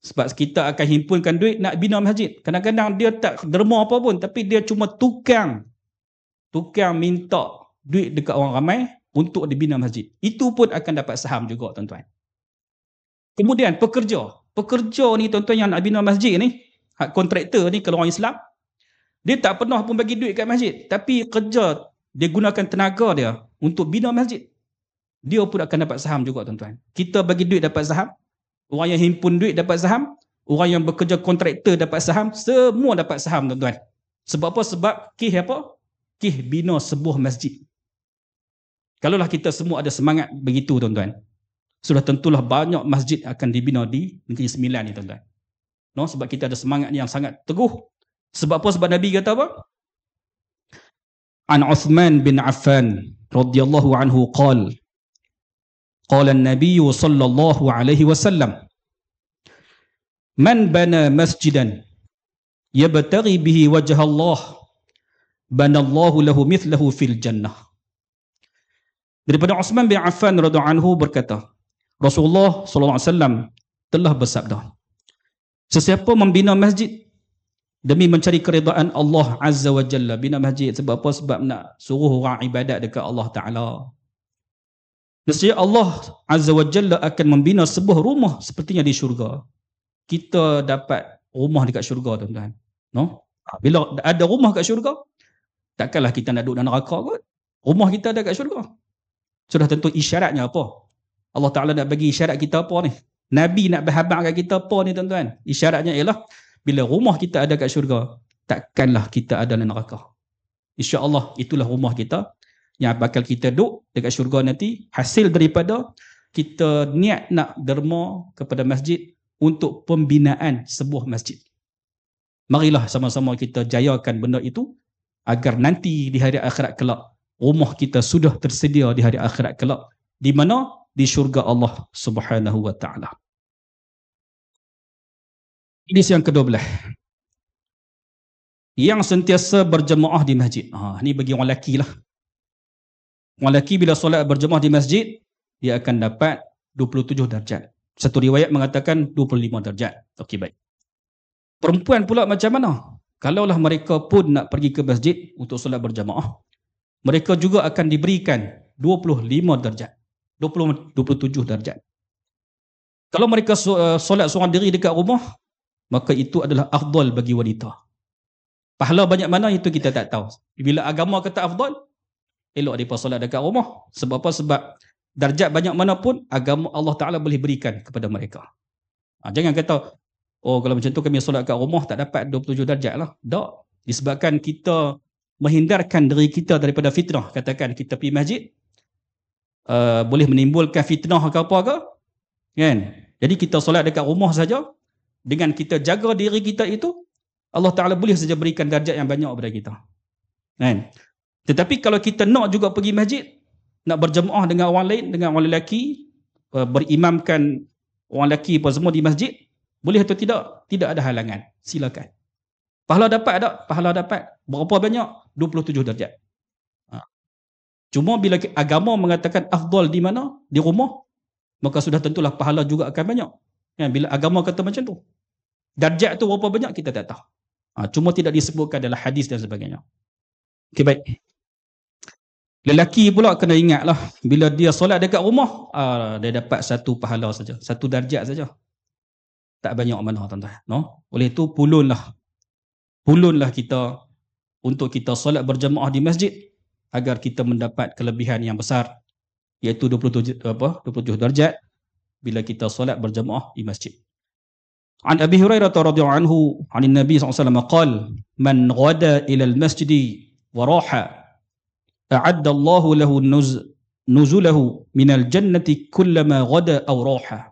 sebab kita akan himpunkan duit nak bina masjid. Kadang-kadang dia tak derma apa pun, tapi dia cuma tukang minta duit dekat orang ramai untuk dibina masjid. Itu pun akan dapat saham juga tuan-tuan. Kemudian pekerja ni tuan-tuan yang nak bina masjid ni, kontraktor ni kalau orang Islam, dia tak pernah pun bagi duit kat masjid, tapi kerja dia gunakan tenaga dia untuk bina masjid. Dia pun akan dapat saham juga tuan-tuan. Kita bagi duit dapat saham, orang yang himpun duit dapat saham, orang yang bekerja kontraktor dapat saham, semua dapat saham tuan-tuan. Sebab apa? Sebab kih bina sebuah masjid. Kalaulah kita semua ada semangat begitu tuan-tuan, sudah tentulah banyak masjid akan dibina di Negeri Sembilan ni tuan-tuan. Sebab kita ada semangat yang sangat teguh. Sebab apa? Sebab Nabi kata apa? An Uthman bin Affan radhiyallahu anhu qala an-nabiy sallallahu alaihi wasallam man bana masjidan yabtaghi bihi wajha Allah banallahu lahu mithlahu fil jannah. Daripada Uthman bin Affan radhiyallahu anhu berkata, Rasulullah sallallahu alaihi wasallam telah bersabda, sesiapa membina masjid demi mencari keredaan Allah Azza wa Jalla. Bina masjid sebab apa? Sebab nak suruh orang ibadat dekat Allah Ta'ala. Nescaya Allah Azza wa Jalla akan membina sebuah rumah sepertinya di syurga. Kita dapat rumah dekat syurga, tuan-tuan. No? Bila ada rumah kat syurga, takkanlah kita nak duduk dalam neraka kot. Rumah kita ada kat syurga. Sudah tentu isyaratnya apa? Allah Ta'ala nak bagi isyarat kita apa ni? Nabi nak berhabang kat kita apa ni, tuan-tuan? Isyaratnya ialah bila rumah kita ada kat syurga, takkanlah kita ada dalam neraka. InsyaAllah itulah rumah kita yang bakal kita duduk dekat syurga nanti, hasil daripada kita niat nak derma kepada masjid untuk pembinaan sebuah masjid. Marilah sama-sama kita jayakan benda itu agar nanti di hari akhirat kelak rumah kita sudah tersedia di hari akhirat kelak. Di mana? Di syurga Allah Subhanahu wa Ta'ala. Hadis yang ke-12. Yang sentiasa berjemaah di masjid. Ni bagi orang lelaki lah. Orang lelaki bila solat berjemaah di masjid, dia akan dapat 27 darjat. Satu riwayat mengatakan 25 darjat. Okey, baik. Perempuan pula macam mana? Kalaulah mereka pun nak pergi ke masjid untuk solat berjemaah, mereka juga akan diberikan 25 darjat. 27 darjat. Kalau mereka solat seorang diri dekat rumah, maka itu adalah afdal bagi wanita. Pahala banyak mana itu kita tak tahu. Bila agama kata afdal, elok mereka solat dekat rumah. Sebab apa? Sebab darjat banyak mana pun agama Allah Ta'ala boleh berikan kepada mereka. Jangan kata, oh kalau macam tu kami solat kat rumah tak dapat 27 darjat lah. Tak. Disebabkan kita menghindarkan diri kita daripada fitnah. Katakan kita pergi masjid, boleh menimbulkan fitnah ke apa ke, kan? Jadi kita solat dekat rumah saja, dengan kita jaga diri kita itu, Allah Ta'ala boleh saja berikan darjat yang banyak kepada kita, kan? Tetapi kalau kita nak juga pergi masjid, nak berjemaah dengan orang lain, dengan orang lelaki, berimamkan orang lelaki apa semua di masjid, boleh atau tidak? Tidak ada halangan. Silakan. Pahala dapat tak? Pahala dapat. Berapa banyak? 27 darjat. Cuma bila agama mengatakan afdal di mana? Di rumah, maka sudah tentulah pahala juga akan banyak. Bila agama kata macam tu, darjat tu berapa banyak kita tak tahu. Cuma tidak disebutkan dalam hadis dan sebagainya. Okey, baik. Lelaki pula kena ingatlah, bila dia solat dekat rumah, dia dapat satu pahala saja, satu darjat saja. Tak banyak mana, tuan-tuan. No? Oleh itu pulunlah kita untuk kita solat berjemaah di masjid agar kita mendapat kelebihan yang besar, iaitu 27 darjat bila kita solat berjemaah di masjid. An Abi Hurairah radhiyallahu anhu, 'an Nabi sallallahu alaihi wasallam qala, "Man ghada ila al-masjid wa raha, a'adda Allahu lahu nuzulahu min al-jannati kullama ghada aw raha."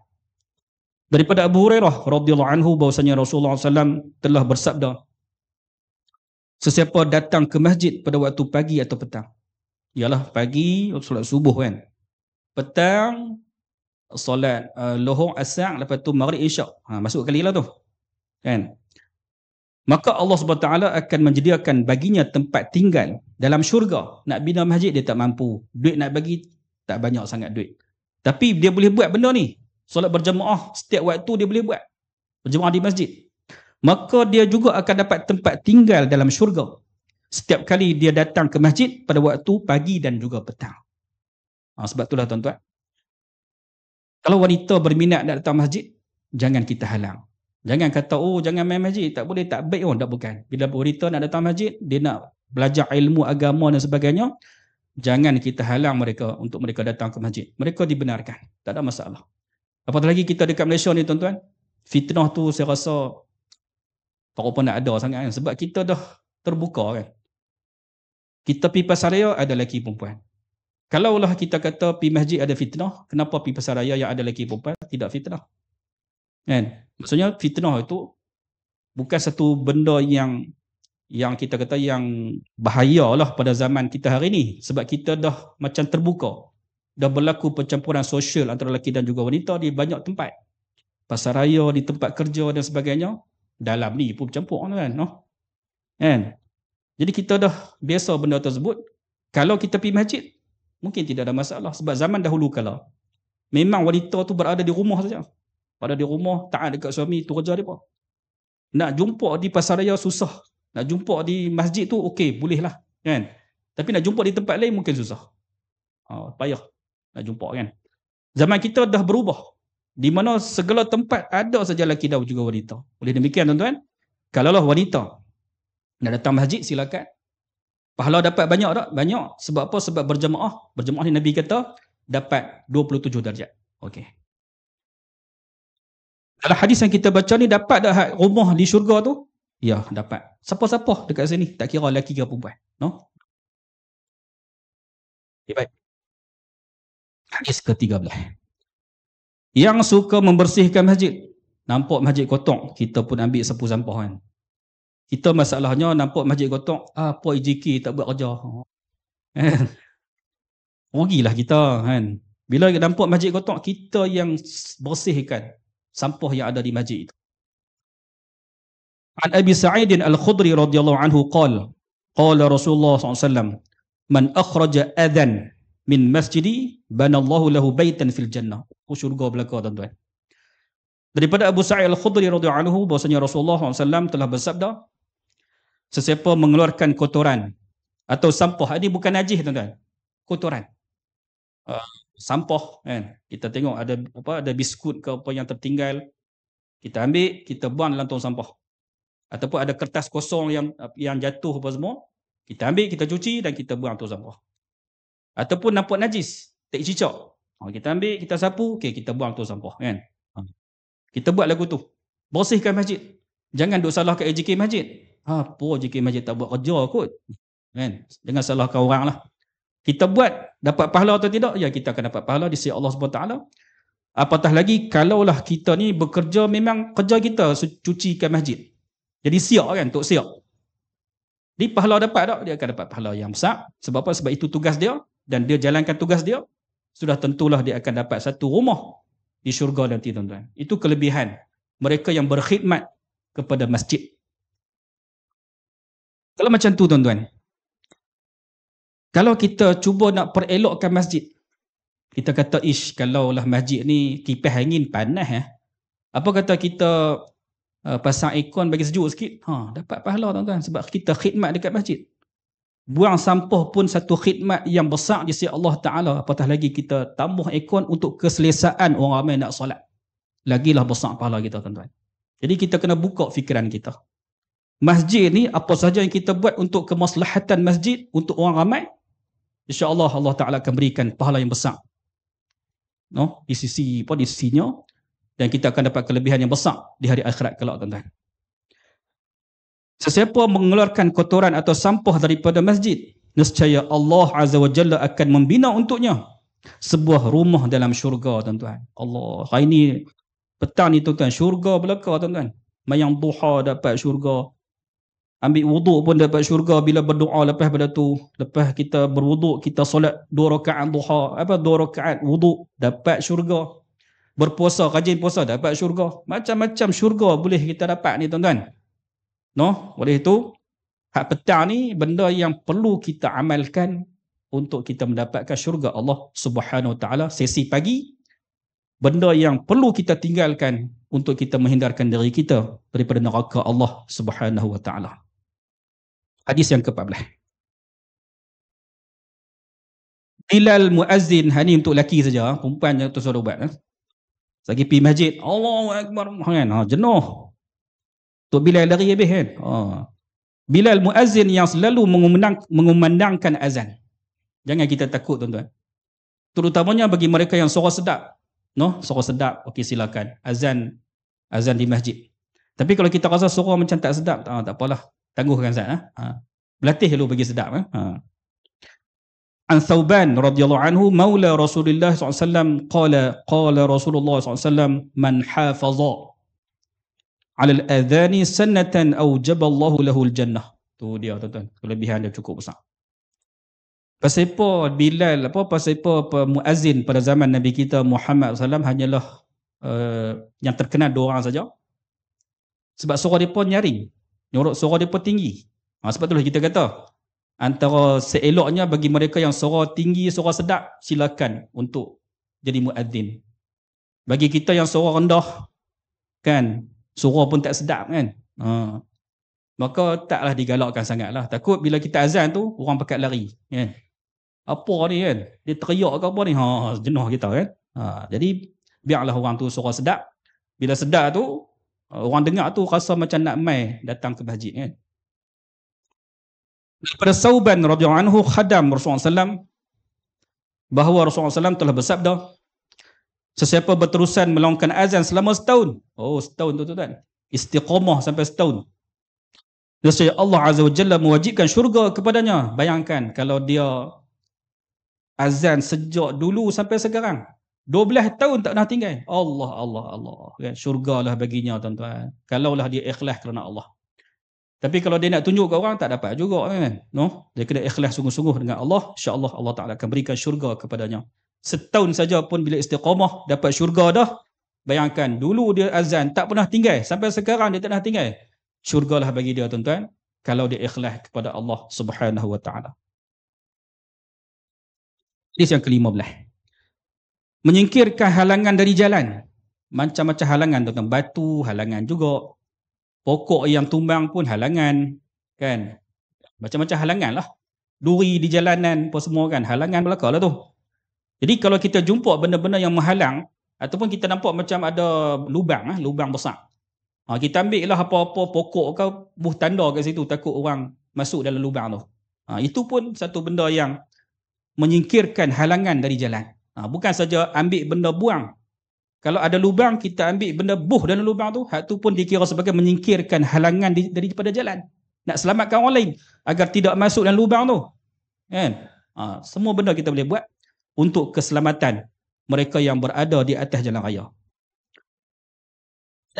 Daripada Abu Hurairah radhiyallahu anhu bahwasanya Rasulullah SAW telah bersabda, sesiapa datang ke masjid pada waktu pagi atau petang, ialah pagi solat subuh kan, petang solat lohor asar, lepas tu maghrib isyak, masuk kali lah tu kan, maka Allah SWT akan menyediakan baginya tempat tinggal dalam syurga. Nak bina masjid dia tak mampu, duit nak bagi tak banyak sangat duit, tapi dia boleh buat benda ni, solat berjemaah setiap waktu dia boleh buat berjemaah di masjid, maka dia juga akan dapat tempat tinggal dalam syurga setiap kali dia datang ke masjid pada waktu pagi dan juga petang. Sebab itulah tuan-tuan, kalau wanita berminat nak datang masjid, jangan kita halang. Jangan kata, oh jangan main masjid, tak boleh, tak baik. Oh, tak, bukan. Bila wanita nak datang masjid, dia nak belajar ilmu agama dan sebagainya, jangan kita halang mereka untuk mereka datang ke masjid. Mereka dibenarkan, tak ada masalah. Apatah lagi kita dekat Malaysia ni, tuan-tuan, fitnah tu saya rasa tak apa nak ada sangat kan? Sebab kita dah terbuka kan. Kita pergi pasaraya ada lelaki perempuan. Kalaulah kita kata pergi masjid ada fitnah, kenapa pergi pasaraya yang ada lelaki perempuan tidak fitnah? Kan? Maksudnya fitnah itu bukan satu benda yang yang kita kata yang bahayalah pada zaman kita hari ni, sebab kita dah macam terbuka. Dah berlaku percampuran sosial antara lelaki dan juga wanita di banyak tempat. Pasar raya, di tempat kerja dan sebagainya. Dalam ni pun bercampur kan, no? Kan? Jadi kita dah biasa benda tersebut. Kalau kita pergi masjid, mungkin tidak ada masalah. Sebab zaman dahulu kala, memang wanita tu berada di rumah saja. Pada di rumah, taat dekat suami, tu kerja dia apa. Nak jumpa di pasar raya susah. Nak jumpa di masjid tu okey, bolehlah, kan? Tapi nak jumpa di tempat lain mungkin susah. Payah nak jumpa, kan? Zaman kita dah berubah. Di mana segala tempat ada saja lelaki dan juga wanita. Oleh demikian tuan-tuan, kalaulah wanita nak datang masjid, silakan. Pahala dapat banyak tak? Banyak. Sebab apa? Sebab berjemaah. Berjemaah ni Nabi kata dapat 27 darjat. Okey. Dalam hadis yang kita baca ni, dapat dah rumah di syurga tu? Ya, dapat. Siapa-siapa dekat sini, tak kira lelaki ke perempuan, no? Okay, baik. Hadis ke-13. Yang suka membersihkan masjid. Nampak masjid kotor, kita pun ambil sapu sampah, kan? Kita masalahnya nampak masjid kotor, apa IJK tak buat kerja. Rugilah kita, kan? Bila nampak masjid kotor, kita yang bersihkan sampah yang ada di masjid itu. An Abi Sa'id Al-Khudri radhiyallahu anhu qala Rasulullah SAW, man akhraja adhan min masjidi banallahu lahu baitan fil jannah. Syurga belaka, tuan-tuan. Daripada Abu Sa'id Al-Khudri radhiyallahu anhu, bahwasanya Rasulullah SAW telah bersabda, sesiapa mengeluarkan kotoran atau sampah, ini bukan najis, tuan-tuan, kotoran, sampah, kan? Kita tengok ada biskut ke apa yang tertinggal, kita ambil, kita buang dalam tong sampah. Ataupun ada kertas kosong yang jatuh apa semua, kita ambil, kita cuci dan kita buang tong sampah. Ataupun nampak najis, tak cicak, kita ambil, kita sapu, okey, kita buang tong sampah, kan? Kita buat lagu tu, bersihkan masjid. Jangan duk salahkan AJK masjid. Apa AJK masjid tak buat kerja kot, kan? Jangan salahkan orang lah. Kita buat, dapat pahala atau tidak? Ya, kita akan dapat pahala di sisi Allah SWT. Apatah lagi kalaulah kita ni bekerja, memang kerja kita cucikan masjid. Jadi siap, kan? Untuk siap. Di pahala dapat tak? Dia akan dapat pahala yang besar. Sebab apa? Sebab itu tugas dia, dan dia jalankan tugas dia, sudah tentulah dia akan dapat satu rumah di syurga nanti, tuan-tuan. Itu kelebihan mereka yang berkhidmat kepada masjid. Kalau macam tu, tuan-tuan, kalau kita cuba nak perelokkan masjid, kita kata, kalaulah masjid ni kipas angin panas, apa kata kita pasang aircon bagi sejuk sikit, dapat pahala, tuan-tuan, sebab kita khidmat dekat masjid. Buang sampah pun satu khidmat yang besar di sisi Allah Ta'ala. Apatah lagi kita tambah aircon untuk keselesaan orang ramai nak solat, lagilah besar pahala kita, tuan-tuan. Jadi kita kena buka fikiran kita. Masjid ni, apa saja yang kita buat untuk kemaslahatan masjid, untuk orang ramai, insya-Allah Allah Ta'ala akan berikan pahala yang besar, no? Di sisinya, dan kita akan dapat kelebihan yang besar di hari akhirat kelak, tuan-tuan. Sesiapa mengeluarkan kotoran atau sampah daripada masjid, nescaya Allah Azza wa Jalla akan membina untuknya sebuah rumah dalam syurga, tuan-tuan. Allah, hari ni petang ni, tuan-tuan, syurga belaka, tuan-tuan. Mayang duha dapat syurga, ambil wuduk pun dapat syurga bila berdoa lepas pada tu. Lepas kita berwuduk, kita solat 2 rakaat duha, 2 rakaat wuduk, dapat syurga. Berpuasa, rajin puasa, dapat syurga. Macam-macam syurga boleh kita dapat ni, tuan-tuan. No, oleh itu, hak petang ni benda yang perlu kita amalkan untuk kita mendapatkan syurga Allah Subhanahu Wa Taala. Sesi pagi, benda yang perlu kita tinggalkan untuk kita menghindarkan diri kita daripada neraka Allah Subhanahu Wa Taala. Hadis yang ke-14. Bilal muazzin, ni untuk lelaki saja, perempuan jangan tersuruh buat. Lagi pergi masjid, Allahu Akbar, kan? Jenuh. Tok Bilal lari habis, kan? Bilal muazzin yang selalu mengumandangkan azan. Jangan kita takut, tuan-tuan. Terutamanya bagi mereka yang suara sedap. No, suara sedap, okey, silakan. Azan di masjid. Tapi kalau kita rasa suara macam tak sedap, tak apalah. Tangguhkan Zat. Berlatih dulu bagi sedap. An Thauban radhiyallahu anhu maula Rasulullah SAW qala Rasulullah SAW, man hafaza 'ala al-adhani sanatan awjaba Allahu lahu al-jannah. Tu dia tuan-tuan, kelebihan dia cukup besar. Pasal apa Bilal, pasal apa muazzin pada zaman Nabi kita Muhammad SAW hanyalah yang terkenal 2 orang saja. Sebab suara depa nyaring. Suara depa tinggi. Sebab itulah kita kata antara seeloknya bagi mereka yang suara tinggi, suara sedap, silakan untuk jadi muazzin. Bagi kita yang suara rendah kan, suara pun tak sedap kan. Maka taklah digalakkan sangatlah. Takut bila kita azan tu orang pakat lari kan. Apa ni kan? Dia teriak ke apa ni? Jenuh kita kan. Jadi biarlah orang tu suara sedap. Bila sedap tu orang dengar tu rasa macam nak mai datang ke masjid kan. Daripada Sauban radhiyallahu anhu khadam Rasulullah SAW bahawa Rasulullah SAW telah bersabda, sesiapa berterusan melongkan azan selama setahun. Setahun tu tuan. Istiqamah sampai setahun. Nescaya Allah Azza wa Jalla mewajibkan syurga kepadanya. Bayangkan kalau dia azan sejak dulu sampai sekarang. 12 tahun tak pernah tinggal. Allah. Kan? Syurgalah baginya tuan-tuan. Kalaulah dia ikhlas kerana Allah. Tapi kalau dia nak tunjuk ke orang, tak dapat juga kan. No? Dia kena ikhlas sungguh-sungguh dengan Allah. InsyaAllah Allah Ta'ala akan berikan syurga kepadanya. Setahun saja pun bila istiqamah, dapat syurga dah. Bayangkan, dulu dia azan tak pernah tinggal. Sampai sekarang dia tak pernah tinggal. Syurgalah bagi dia tuan-tuan. Kalau dia ikhlas kepada Allah Subhanahu Wa Ta'ala. Hadis yang ke-15. Menyingkirkan halangan dari jalan. Macam-macam halangan tuan-tuan. Batu, halangan juga. Pokok yang tumbang pun halangan. Kan? Macam-macam halangan lah. Duri di jalanan pun semua kan. Halangan belakang lah tu. Jadi kalau kita jumpa benda-benda yang menghalang, ataupun kita nampak macam ada lubang besar. Kita ambil lah apa-apa pokok ke buh tanda kat situ. Takut orang masuk dalam lubang tu. Itu pun satu benda yang menyingkirkan halangan dari jalan. Bukan saja ambil benda buang. Kalau ada lubang, kita ambil benda buh dalam lubang tu, hak tu pun dikira sebagai menyingkirkan halangan daripada jalan. Nak selamatkan orang lain agar tidak masuk dalam lubang tu. Kan? Semua benda kita boleh buat untuk keselamatan mereka yang berada di atas jalan raya.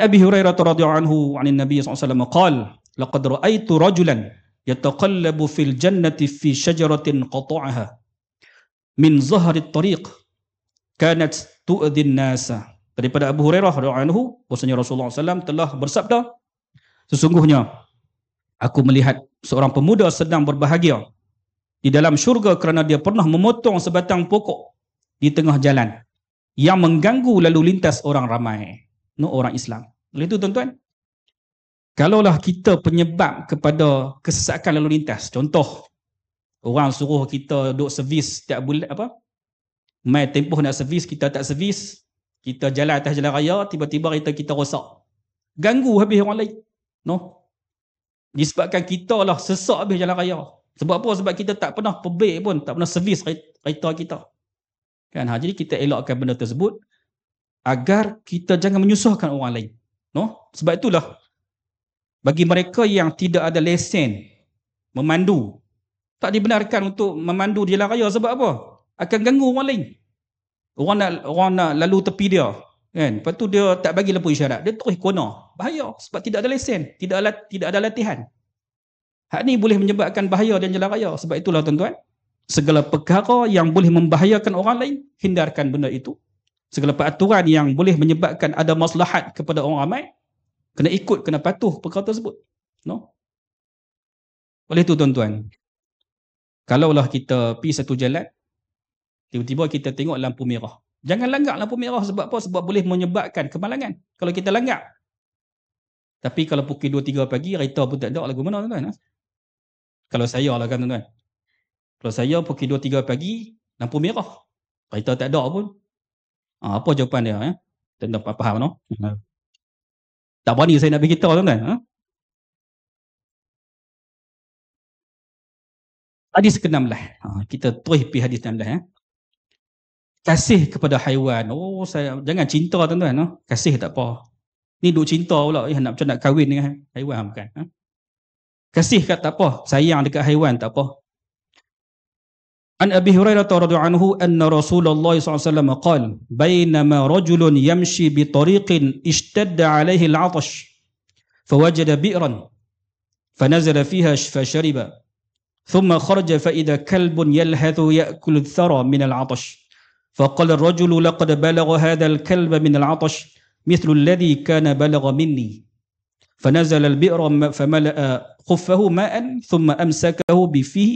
Abi Hurairah radhiyallahu anhu 'anil Nabi sallallahu alaihi wasallam qala laqad ra'aitu rajulan yataqallabu fil jannati fi syajaratin qata'aha min zahri at-tariq kanat tu'dhin nasa. Daripada Abu Hurairah radhiyallahu anhu, bahwasanya Rasulullah SAW telah bersabda, sesungguhnya aku melihat seorang pemuda sedang berbahagia di dalam syurga kerana dia pernah memotong sebatang pokok di tengah jalan yang mengganggu lalu lintas orang ramai, orang Islam. Oleh itu tuan-tuan, kalaulah kita penyebab kepada kesesakan lalu lintas, contoh orang suruh kita duk servis setiap bulan mai tempoh nak servis, kita tak servis, kita jalan atas jalan raya, tiba-tiba kita rosak, ganggu habis orang lain. Disebabkan kita lah sesak habis jalan raya. Sebab apa? Sebab kita tak pernah perbaik pun, tak pernah servis kereta kita kan. Jadi kita elakkan benda tersebut agar kita jangan menyusahkan orang lain. Sebab itulah bagi mereka yang tidak ada lesen memandu, tak dibenarkan untuk memandu di jalan raya. Sebab apa? Akan ganggu orang lain. Orang nak lalu tepi dia kan. Lepas tu dia tak bagi lampu isyarat, dia terus kona. Bahaya sebab tidak ada lesen, tidak ada latihan. Hak ni boleh menyebabkan bahaya di jalan raya. Sebab itulah tuan-tuan, segala perkara yang boleh membahayakan orang lain, hindarkan benda itu. Segala peraturan yang boleh menyebabkan ada maslahat kepada orang ramai, kena ikut, kena patuh perkara tersebut. Oleh itu tuan-tuan, kalaulah kita pergi satu jalan, tiba-tiba kita tengok lampu merah, jangan langgar lampu merah. Sebab apa? Sebab boleh menyebabkan kemalangan kalau kita langgar. Tapi kalau pukul 2-3 pagi, kereta pun tak ada, lagu mana tuan-tuan? Kalau saya lah kan tuan-tuan, kalau saya pukul 2-3 pagi, lampu merah, kereta tak ada pun, apa jawapan dia? Tak faham no? Tak berani saya nak beritahu tuan-tuan. Hadis ke-16. Kita terus pergi hadis 16. Kasih kepada haiwan. Jangan cinta tuan-tuan. Kasih tak apa. Ni duk cinta pula, nak macam nak kahwin dengan haiwan bukan. Kasih kat tak apa, sayang dekat haiwan tak apa. An Abi Hurairah radhiyallahu anhu anna Rasulullah sallallahu alaihi wasallam qala bainama rajulun yamshi bi tariqin ishtadda alaihi al-'atash fawajada bi'ran فنزل فيها فشرب ثم خرج فإذا كلب يلهث يأكل الثرى من العطش فقال الرجل لقد بلغ هذا الكلب من العطش مثل الذي كان بلغ مني فنزل البئر فملأ خفه ماء ثم أمسكه بفيه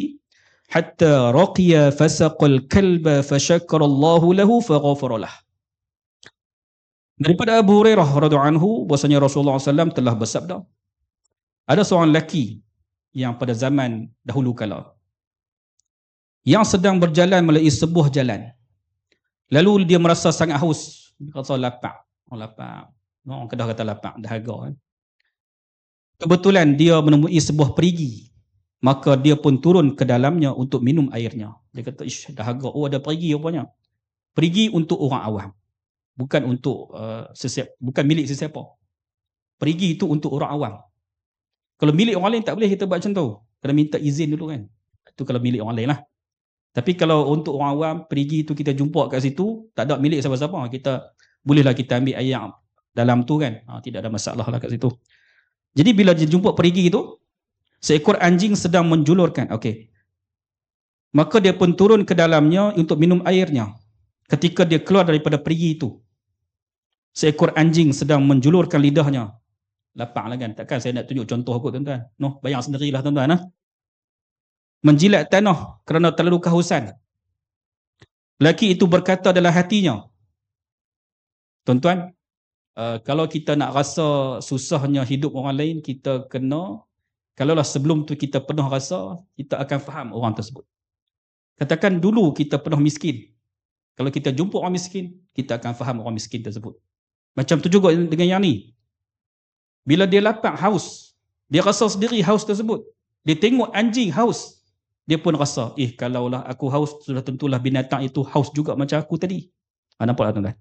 حتى رقي فسق الكلب فشكر الله له فغفر له. Daripada Abu Hurairah radhiyallahu anhu bahwasanya Rasulullah SAW telah bersabda, ada seorang lelaki yang pada zaman dahulu kala yang sedang berjalan melalui sebuah jalan. Lalu dia merasa sangat haus, dia rasa lapar. Orang Kedah kata lapar, dahaga kan. Kebetulan dia menemui sebuah perigi, maka dia pun turun ke dalamnya untuk minum airnya. Dia kata, ish, dahaga, oh ada perigi rupanya. Perigi untuk orang awam, bukan untuk bukan milik sesiapa. Perigi itu untuk orang awam. Kalau milik orang lain tak boleh kita buat macam tu, kena minta izin dulu kan. Itu kalau milik orang lain lah. Tapi kalau untuk orang awam, perigi itu kita jumpa kat situ, tak ada milik siapa-siapa, kita bolehlah kita ambil air dalam tu kan. Tidak ada masalah lah kat situ. Jadi bila dia jumpa perigi itu, seekor anjing sedang menjulurkan. Okey. Maka dia pun turun ke dalamnya untuk minum airnya. Ketika dia keluar daripada perigi itu, seekor anjing sedang menjulurkan lidahnya. Lapar lah kan. Takkan saya nak tunjuk contoh kot tuan-tuan. Noh, bayang sendirilah tuan-tuan. Menjilat tanah kerana terlalu kehausan. Lelaki itu berkata dalam hatinya, tuan-tuan, kalau kita nak rasa susahnya hidup orang lain, kita kena, kalaulah sebelum tu kita pernah rasa, kita akan faham orang tersebut. Katakan dulu kita pernah miskin. Kalau kita jumpa orang miskin, kita akan faham orang miskin tersebut. Macam tu juga dengan yang ni. Bila dia lapar, haus, dia rasa sendiri haus tersebut. Dia tengok anjing haus, dia pun rasa, kalaulah aku haus, sudah tentulah binatang itu haus juga macam aku tadi. Nampak tak tuan-tuan?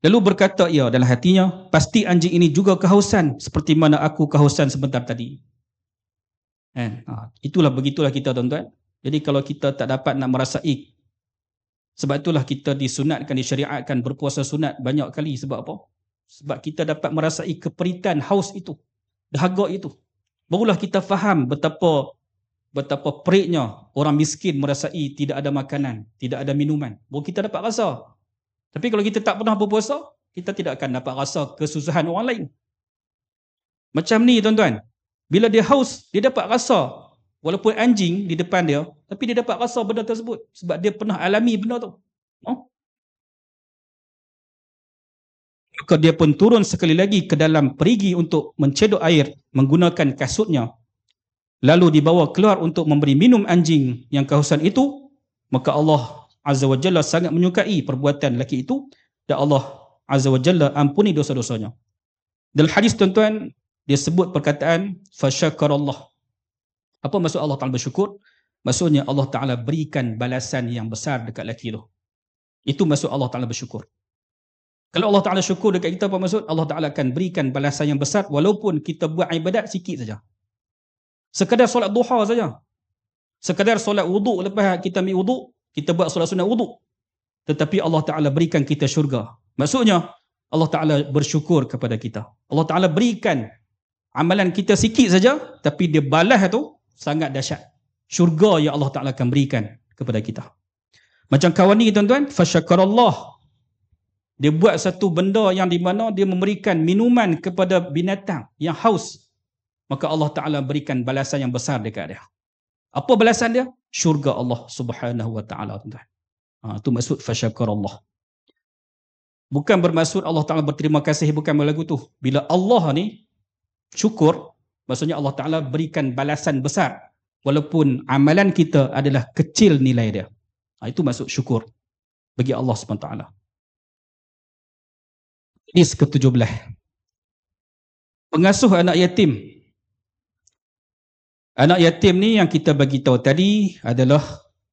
Lalu berkata ia dalam hatinya, pasti anjing ini juga kehausan seperti mana aku kehausan sebentar tadi. Itulah begitulah kita tuan-tuan. Jadi kalau kita tak dapat nak merasai, sebab itulah kita disunatkan, disyariatkan berpuasa sunat banyak kali. Sebab apa? Sebab kita dapat merasai keperitan haus itu, dahaga itu. Barulah kita faham betapa periknya orang miskin merasai tidak ada makanan, tidak ada minuman. Baru kita dapat rasa. Tapi kalau kita tak pernah berpuasa, kita tidak akan dapat rasa kesusahan orang lain. Macam ni tuan-tuan. Bila dia haus, dia dapat rasa. Walaupun anjing di depan dia, tapi dia dapat rasa benda tersebut. Sebab dia pernah alami benda tu. Maka dia pun turun sekali lagi ke dalam perigi untuk mencedok air menggunakan kasutnya. Lalu dibawa keluar untuk memberi minum anjing yang kehausan itu. Maka Allah Azza wa Jalla sangat menyukai perbuatan lelaki itu, dan Allah Azza wa Jalla ampuni dosa-dosanya. Dalam hadis tuan-tuan, dia sebut perkataan fasyakarallah. Apa maksud Allah Ta'ala bersyukur? Maksudnya Allah Ta'ala berikan balasan yang besar dekat lelaki itu. Itu maksud Allah Ta'ala bersyukur. Kalau Allah Ta'ala syukur dekat kita, apa maksud? Allah Ta'ala akan berikan balasan yang besar walaupun kita buat ibadat sikit saja. Sekadar solat duha saja. Sekadar solat wuduk, lepas kita ambil wuduk, kita buat solat sunat wuduk. Tetapi Allah Ta'ala berikan kita syurga. Maksudnya, Allah Ta'ala bersyukur kepada kita. Allah Ta'ala berikan amalan kita sikit saja, tapi dia balas tu sangat dahsyat. Syurga yang Allah Ta'ala akan berikan kepada kita. Macam kawan ni tuan-tuan, fasyakarallah. Dia buat satu benda yang di mana dia memberikan minuman kepada binatang yang haus. Maka Allah Ta'ala berikan balasan yang besar dekat dia. Apa balasan dia? Syurga Allah Subhanahu wa Ta'ala, tuan-tuan. Itu maksud fasyakarallah. Bukan bermaksud Allah Ta'ala berterima kasih, bukan lagu tu. Bila Allah ni syukur, maksudnya Allah Ta'ala berikan balasan besar walaupun amalan kita adalah kecil nilai dia. Itu maksud syukur bagi Allah SWT. Hadis ke-17. Pengasuh anak yatim. Anak yatim ni yang kita bagi tahu tadi adalah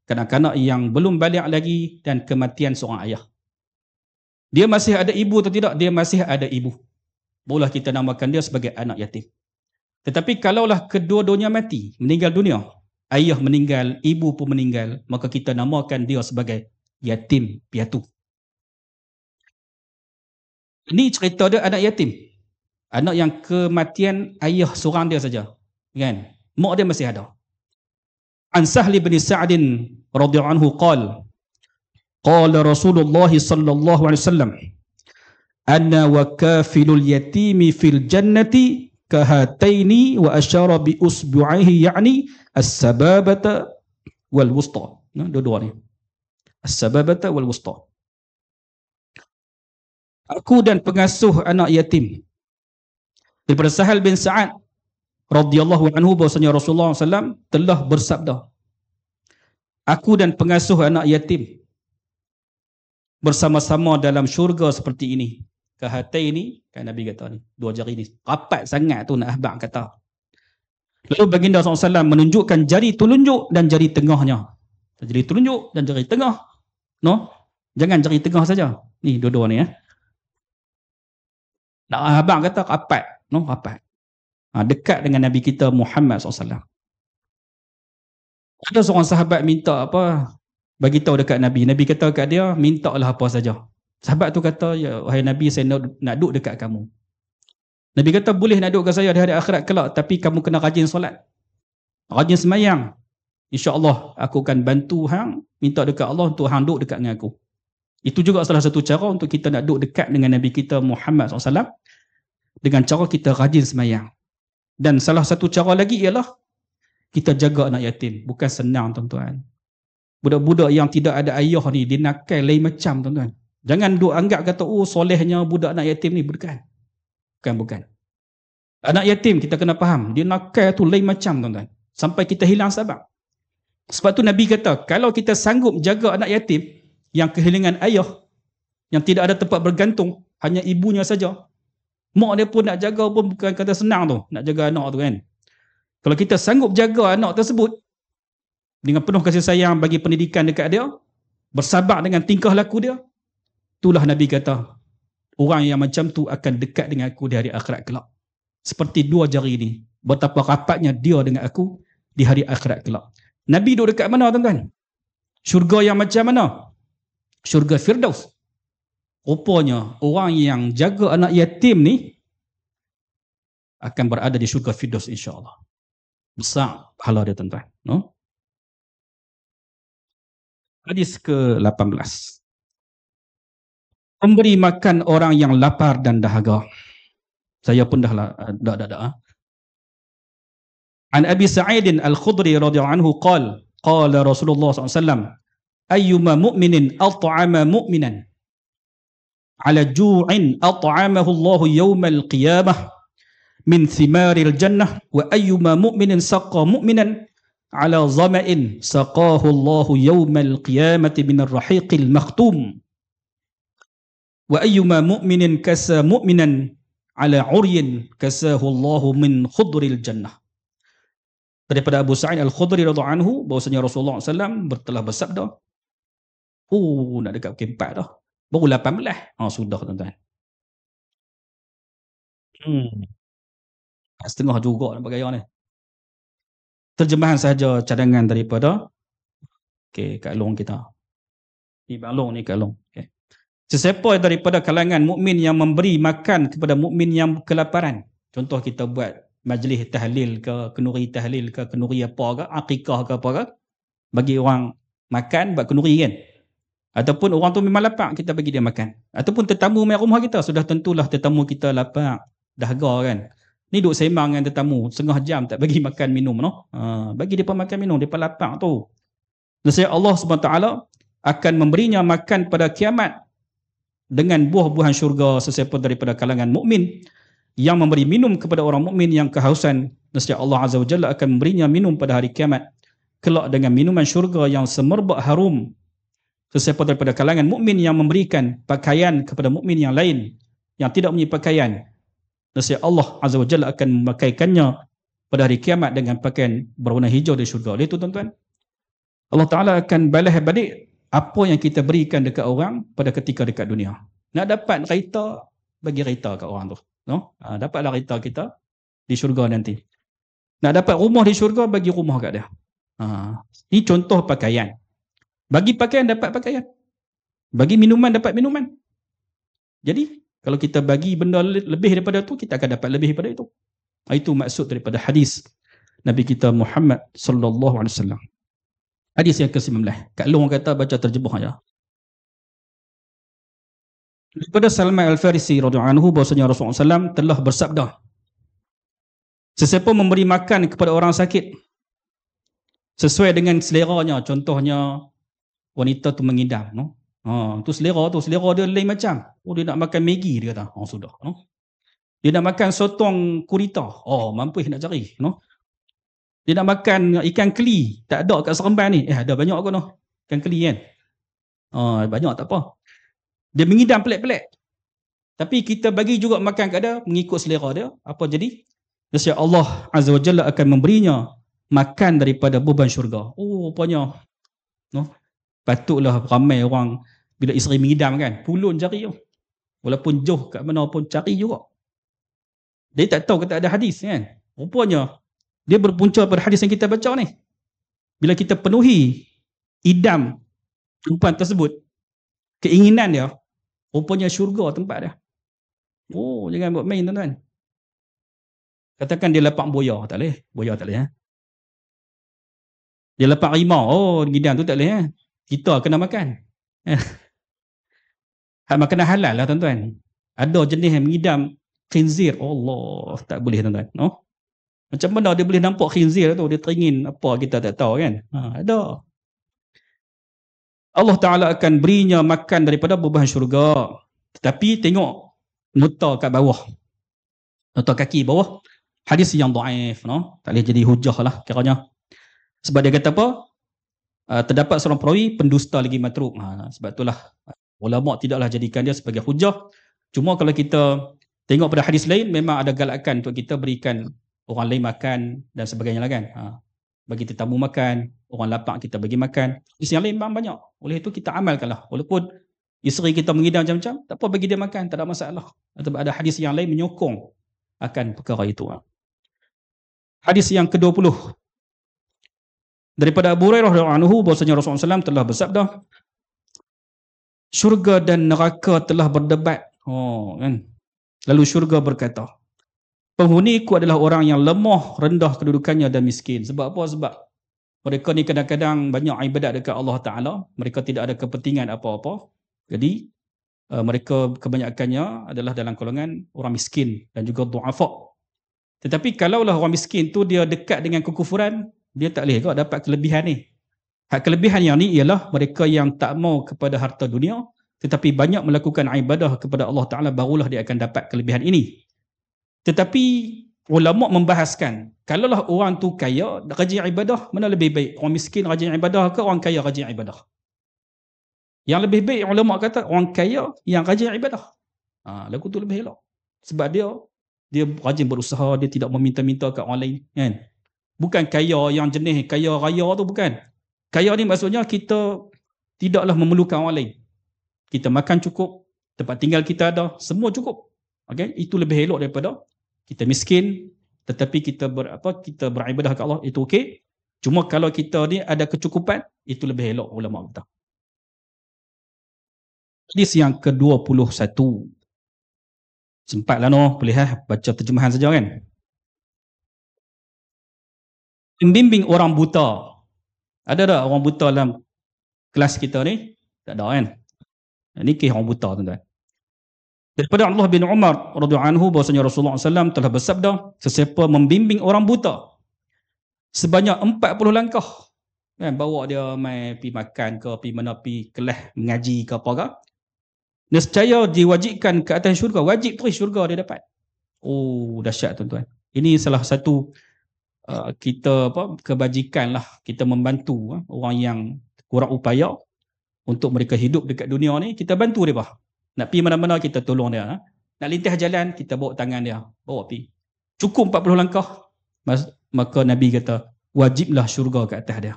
kanak-kanak yang belum balik lagi dan kematian seorang ayah. Dia masih ada ibu atau tidak? Dia masih ada ibu. Barulah kita namakan dia sebagai anak yatim. Tetapi kalaulah kedua-duanya mati, meninggal dunia, ayah meninggal, ibu pun meninggal, maka kita namakan dia sebagai yatim piatu. Ini cerita dia anak yatim. Anak yang kematian ayah seorang dia saja. Kan? Mak dia masih ada. An Sahli bin Sa'din radhiyallahu anhu qala qala Rasulullah sallallahu alaihi wasallam anna wa kafilul yatimi fil jannati kahataini wa asyara bi usbu'aihi ya'ni as-sababata wal wusta. Nah, dua-dua ni. As-sababata wal wusta. Aku dan pengasuh anak yatim. Daripada Sahal bin Sa'ad radhiyallahu anhu bahwasanya Rasulullah SAW telah bersabda, aku dan pengasuh anak yatim bersama-sama dalam syurga seperti ini. Kahatai ini, kan Nabi kata ni, dua jari ni, rapat sangat tu nak ahbab kata. Lalu baginda SAW menunjukkan jari telunjuk dan jari tengahnya. Jari telunjuk dan jari tengah. No? Jangan jari tengah saja. Ni dua-dua ni. Nak ahbab kata rapat. No? Rapat. Dekat dengan Nabi kita Muhammad SAW. Ada seorang sahabat minta apa, bagi tahu dekat Nabi. Nabi kata kat dia, mintalah apa saja. Sahabat tu kata, ya wahai Nabi, saya nak duduk dekat kamu. Nabi kata, boleh nak duduk kat saya di hari akhirat kelak, tapi kamu kena rajin solat. Rajin semayang. InsyaAllah aku akan bantu hang, minta dekat Allah untuk hang duduk dekat dengan aku. Itu juga salah satu cara untuk kita nak duduk dekat dengan Nabi kita Muhammad SAW, dengan cara kita rajin semayang. Dan salah satu cara lagi ialah kita jaga anak yatim. Bukan senang tuan-tuan. Budak-budak yang tidak ada ayah ni, dia nakal lain macam tuan-tuan. Jangan duk anggap kata, oh solehnya budak anak yatim ni. Bukan. Bukan. Anak yatim kita kena faham, dia nakal tu lain macam tuan-tuan. Sampai kita hilang sabar. Sebab tu Nabi kata, kalau kita sanggup jaga anak yatim yang kehilangan ayah, yang tidak ada tempat bergantung, hanya ibunya saja, mak dia pun nak jaga pun bukan kata senang tu, nak jaga anak tu kan. Kalau kita sanggup jaga anak tersebut dengan penuh kasih sayang bagi pendidikan dekat dia, bersabar dengan tingkah laku dia, itulah Nabi kata, orang yang macam tu akan dekat dengan aku di hari akhirat kelak. Seperti dua jari ni, betapa rapatnya dia dengan aku di hari akhirat kelak. Nabi duduk dekat mana tuan-tuan? Syurga yang macam mana? Syurga Firdaus. Rupanya orang yang jaga anak yatim ni akan berada di syurga Firdaus insya-Allah. Besar pahala dia tuan-tuan, no? Hadis ke-18. Memberi makan orang yang lapar dan dahaga. Saya pun dah. An Abi Sa'id Al-Khudri radhiyallahu anhu qala Rasulullah SAW, ayyuma mu'minin at'ama mu'minan ala ju'in at'amahu Allah yawmal qiyamah min thimaril jannah wa ayyuma mu'minin saqa mu'minan ala zama'in saqahu Allah yawmal qiyamati min ar-rahiqil makhtum wa ayyuma mu'minin kasa mu'minan ala uryin kasahu Allah min khudril jannah. Daripada Abu Sa'id Al-Khudri radhiyallahu anhu bahwasanya Rasulullah SAW telah bersabda, nak dekat pukul 4 dah. Baru 18. Sudah tuan-tuan. Setengah juga nak bergaya ni. Terjemahan sahaja cadangan daripada Kak Long kita. Ni Bang Long ni Kak Long. Okay. Sesiapa daripada kalangan mukmin yang memberi makan kepada mukmin yang kelaparan. Contoh kita buat majlis tahlil ke, kenuri tahlil ke, kenuri apa ke, akikah ke apa ke. Bagi orang makan buat kenuri kan. Ataupun orang tu memang lapar, kita bagi dia makan. Ataupun tetamu main rumah kita, sudah tentulah tetamu kita lapar, dahaga kan. Ni duduk sembang dengan tetamu, setengah jam tak bagi makan minum. No? Bagi dia makan minum, dia lapar tu. Nescaya Allah SWT akan memberinya makan pada kiamat dengan buah-buahan syurga sesiapa daripada kalangan mukmin yang memberi minum kepada orang mukmin yang kehausan. Nescaya Allah Azza wa Jalla akan memberinya minum pada hari kiamat kelak dengan minuman syurga yang semerbak harum. Sesiapa daripada kalangan mukmin yang memberikan pakaian kepada mukmin yang lain yang tidak mempunyai pakaian, nescaya Allah Azza wa Jalla akan memakaikannya pada hari kiamat dengan pakaian berwarna hijau di syurga. Oleh itu tuan-tuan, Allah Ta'ala akan balas balik apa yang kita berikan dekat orang pada ketika dekat dunia. Nak dapat kereta, bagi kereta kat orang tu. No? Dapatlah kereta kita di syurga nanti. Nak dapat rumah di syurga, bagi rumah kat dia. Ini contoh pakaian. Bagi pakaian, dapat pakaian. Bagi minuman, dapat minuman. Jadi, Kalau kita bagi benda lebih daripada tu, kita akan dapat lebih daripada itu. Itu maksud daripada hadis Nabi kita Muhammad sallallahu alaihi wasallam. Hadis yang ke-19. Kak Long kata baca terjemah aja. Daripada Salman Al-Farisi radhiyallahu anhu bahwasanya Rasulullah SAW telah bersabda, sesiapa memberi makan kepada orang sakit sesuai dengan seleranya, contohnya wanita tu mengidam, no? Tu selera dia lain macam. Dia nak makan Maggi, dia kata. Sudah, no? Dia nak makan sotong kurita. Mampu nak cari, no? Dia nak makan ikan keli, tak ada kat Seremban ni. Ada banyak kot, no? Ikan keli kan. Banyak tak apa. Dia mengidam pelik-pelik. Tapi kita bagi juga makan kat dia mengikut selera dia. Apa jadi? Nescaya Allah Azza wa Jalla akan memberinya makan daripada beban syurga. Rupanya, no? Patutlah ramai orang bila isteri mengidam kan, pulun cari tu. Walaupun jauh kat mana pun cari juga. Dia tak tahu kata ada hadis kan. Rupanya dia berpunca pada hadis yang kita baca ni. Bila kita penuhi idam perempuan tersebut, keinginan dia, rupanya syurga tempat dia. Jangan buat main tuan-tuan. Katakan dia lapak boya, tak boleh. Boya tak boleh. Dia lapak rimau, ngidam tu tak boleh. Kita kena makan. Makanan halal lah tuan-tuan. Ada jenis yang mengidam khinzir. Allah, tak boleh tuan-tuan. No? Macam mana dia boleh nampak khinzir tu? Dia teringin apa kita tak tahu kan? Ada. Allah Ta'ala akan berinya makan daripada beban syurga. Tetapi tengok nota kat bawah. Nota kaki bawah. Hadis yang dhaif, no? Tak boleh jadi hujah lah kiranya. Sebab dia kata apa? Terdapat seorang perawi pendusta lagi matruk. Sebab itulah ulama tidaklah jadikan dia sebagai hujah. Cuma kalau kita tengok pada hadis lain, memang ada galakan untuk kita berikan orang lain makan dan sebagainya lah kan. Bagi tetamu makan, orang lapar kita bagi makan. Hadis yang lain banyak. Oleh itu kita amalkanlah. Walaupun isteri kita mengidam macam-macam, tak apa bagi dia makan, tak ada masalah. Sebab ada hadis yang lain menyokong akan perkara itu. Hadis yang ke-20. Daripada Abu Hurairah radhiyallahu anhu bahwasanya Rasulullah SAW telah bersabda, syurga dan neraka telah berdebat. Kan? Lalu syurga berkata, penghuniku adalah orang yang lemah, rendah kedudukannya dan miskin. Sebab apa? Sebab mereka ni kadang-kadang banyak ibadat dekat Allah Ta'ala. Mereka tidak ada kepentingan apa-apa. Jadi, mereka kebanyakannya adalah dalam golongan orang miskin dan juga du'afa. Tetapi kalaulah orang miskin tu dia dekat dengan kekufuran, dia tak boleh kok dapat kelebihan ni. Kelebihan yang ni ialah mereka yang tak mau kepada harta dunia, tetapi banyak melakukan ibadah kepada Allah Ta'ala, barulah dia akan dapat kelebihan ini. Tetapi ulama membahaskan, kalaulah orang tu kaya, rajin ibadah, mana lebih baik? Orang miskin rajin ibadah ke orang kaya rajin ibadah? Yang lebih baik ulama kata orang kaya yang rajin ibadah. Lagu tu lebih elok. Sebab dia rajin berusaha, dia tidak meminta-minta kat orang lain, kan? Bukan kaya yang jenis kaya raya tu, bukan. Kaya ni maksudnya kita tidaklah memerlukan orang lain. Kita makan cukup, tempat tinggal kita ada, semua cukup. Okay? Itu lebih elok daripada kita miskin tetapi kita beribadah kepada Allah, itu okey. Cuma kalau kita ni ada kecukupan, itu lebih elok ulama kata. Hadis yang ke-21. Sempatlah boleh baca terjemahan saja kan. Membimbing orang buta. Ada tak orang buta dalam kelas kita ni? Tak ada kan? Ini kisah orang buta tuan-tuan. Daripada Allah bin Umar radhiyallahu anhu bahwasanya Rasulullah SAW telah bersabda, sesiapa membimbing orang buta sebanyak 40 langkah, kan, bawa dia mai pergi makan ke, pergi mana, pergi kelas mengaji ke apa ke, nescaya diwajibkan ke atas syurga, wajib terus syurga dia dapat. Dahsyat tuan-tuan. Ini salah satu kita kebajikan lah, kita membantu orang yang kurang upaya untuk mereka hidup dekat dunia ni, kita bantu dia. Nak pergi mana-mana kita tolong dia. Nak lintas jalan kita bawa tangan dia, bawa pergi. Cukup 40 langkah, maka Nabi kata wajiblah syurga ke atas dia.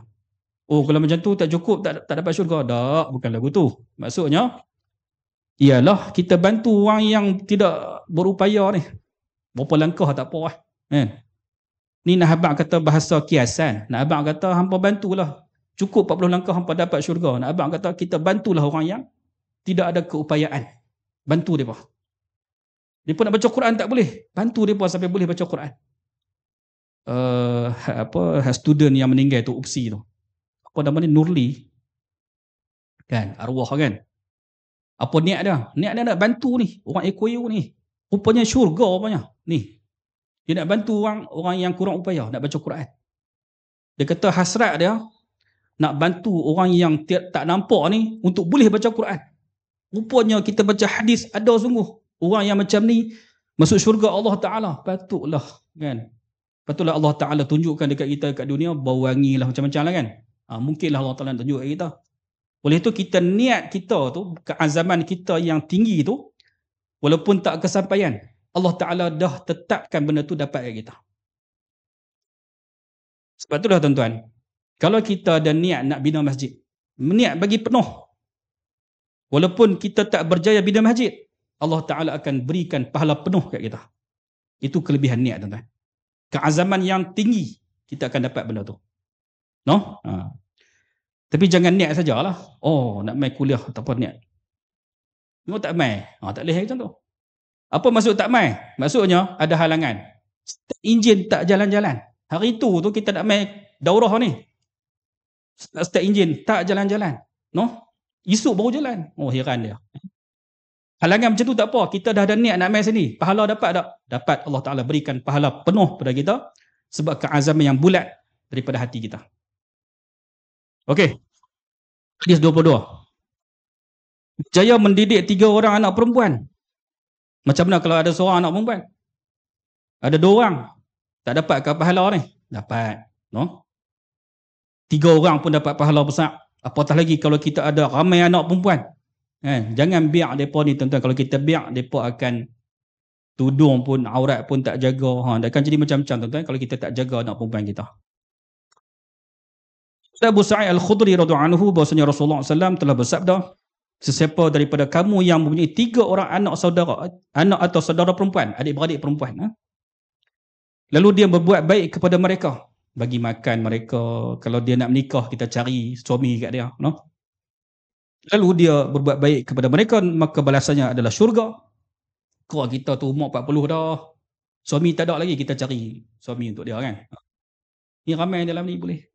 Kalau macam tu tak cukup, tak dapat syurga. Tak, bukan lagu tu. Maksudnya ialah kita bantu orang yang tidak berupaya ni. Berapa langkah tak apa lah. Ni nak abang kata bahasa kiasan. Nak abang kata hampa bantulah. Cukup 40 langkah hampa dapat syurga. Nak abang kata kita bantulah orang yang tidak ada keupayaan. Bantu dia. Mereka nak baca Quran tak boleh. Bantu mereka sampai boleh baca Quran. Student yang meninggal tu, UPSI tu. Apa nama ni? Nurli. Kan? Arwah kan? Apa niat dia? Niat dia nak bantu ni. Orang EKOU ni. Rupanya syurga rupanya. Ni. Dia nak bantu orang yang kurang upaya. Nak baca Quran. Dia kata hasrat dia. Nak bantu orang yang tak nampak ni. Untuk boleh baca Quran. Rupanya kita baca hadis. Ada sungguh. Orang yang macam ni. Masuk syurga Allah Ta'ala. Patutlah. Kan? Patutlah Allah Ta'ala tunjukkan dekat kita kat dunia. Berwangi lah macam-macam lah kan. Mungkinlah Allah Ta'ala tunjuk kat kita. Oleh itu kita niat kita tu, keazaman kita yang tinggi tu, walaupun tak kesampaian, Allah Ta'ala dah tetapkan benda tu dapat kat kita. Sebab itulah tuan-tuan, kalau kita ada niat nak bina masjid, niat bagi penuh, walaupun kita tak berjaya bina masjid, Allah Ta'ala akan berikan pahala penuh kat kita. Itu kelebihan niat tuan-tuan. Keazaman yang tinggi, kita akan dapat benda tu. No? Tapi jangan niat sajalah. Oh, nak main kuliah tak apa niat. Tengok tak main. Tak boleh macam tu. Apa maksud tak main? Maksudnya ada halangan. Enjin tak jalan-jalan. Hari tu kita nak main daurah ni. Nak start enjin tak jalan-jalan. No? Esok baru jalan. Oh, heran dia. Halangan macam tu tak apa. Kita dah ada niat nak main sini. Pahala dapat tak? Dapat. Allah Ta'ala berikan pahala penuh pada kita. Sebab keazaman yang bulat daripada hati kita. Okey. Hadis 22. Jaya mendidik 3 orang anak perempuan. Macam mana kalau ada seorang anak perempuan? Ada 2 orang. Tak dapat ke pahala ni? Dapat. No? 3 orang pun dapat pahala besar. Apatah lagi kalau kita ada ramai anak perempuan. Jangan biar mereka ni tuan-tuan. Kalau kita biar, mereka akan tudung pun, aurat pun tak jaga. Dia akan jadi macam-macam tuan-tuan kalau kita tak jaga anak perempuan kita. Abu Sa'id Al-Khudri radhiyallahu anhu bahwasanya Rasulullah SAW telah bersabda, sesiapa daripada kamu yang mempunyai 3 orang anak atau saudara perempuan, adik-beradik perempuan, lalu dia berbuat baik kepada mereka, bagi makan mereka, kalau dia nak menikah kita cari suami kat dia, no? Lalu dia berbuat baik kepada mereka, maka balasannya adalah syurga. Kalau kita tu umur 40 dah, suami tak ada lagi, kita cari suami untuk dia kan. Ni ramai dalam ni boleh.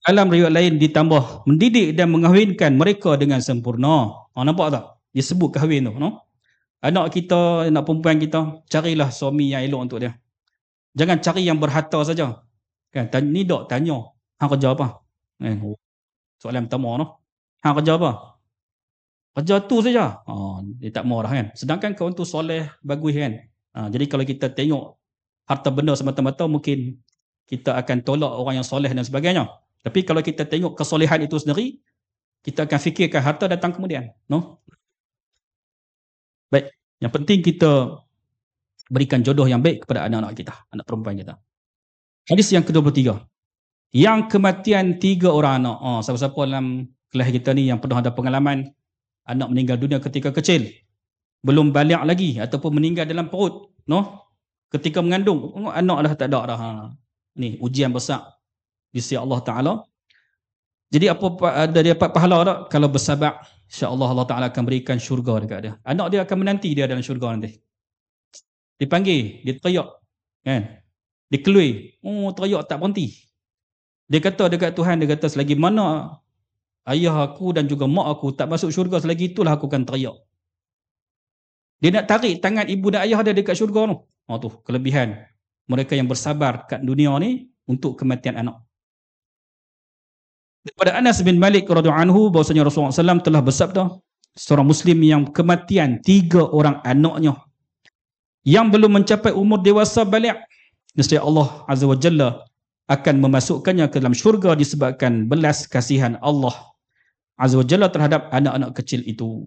Dalam riwayat lain ditambah mendidik dan mengahwinkan mereka dengan sempurna. Nampak tak? Dia sebut kahwin tu, no? Anak kita, anak perempuan kita, carilah suami yang elok untuk dia. Jangan cari yang berharta saja. Kan? Ni dok tanya, hang kerja apa? Soalan pertama, no? Hang kerja apa? Kerja tu saja. Dia tak mau dah kan. Sedangkan kawan tu soleh, bagus kan. Jadi kalau kita tengok harta benda semata-mata, mungkin kita akan tolak orang yang soleh dan sebagainya. Tapi kalau kita tengok kesolehan itu sendiri, kita akan fikirkan harta datang kemudian. No? Baik. Yang penting kita berikan jodoh yang baik kepada anak-anak kita, anak perempuan kita. Hadis yang ke-23. Yang kematian 3 orang anak. Siapa-siapa dalam kelas kita ni yang pernah ada pengalaman anak meninggal dunia ketika kecil, belum balik lagi ataupun meninggal dalam perut, no? Ketika mengandung, anak dah tak ada dah. Ni ujian besar di sisi Allah Ta'ala. Jadi apa ada dia dapat pahala tak? Kalau bersabar, insya-Allah Allah Ta'ala akan berikan syurga dekat dia. Anak dia akan menanti dia dalam syurga nanti. Dipanggil, dia teriak. Kan? Dia kelui. Teriak tak berhenti. Dia kata dekat Tuhan, dia kata selagi mana ayah aku dan juga mak aku tak masuk syurga, selagi itulah aku akan teriak. Dia nak tarik tangan ibu dan ayah dia dekat syurga tu. Tu kelebihan mereka yang bersabar kat dunia ni untuk kematian anak. Daripada Anas bin Malik radhiyallahu anhu bahwasanya Rasulullah SAW telah bersabda, seorang muslim yang kematian 3 orang anaknya yang belum mencapai umur dewasa balik, nescaya Allah Azza wa Jalla akan memasukkannya ke dalam syurga disebabkan belas kasihan Allah Azza wa Jalla terhadap anak-anak kecil itu.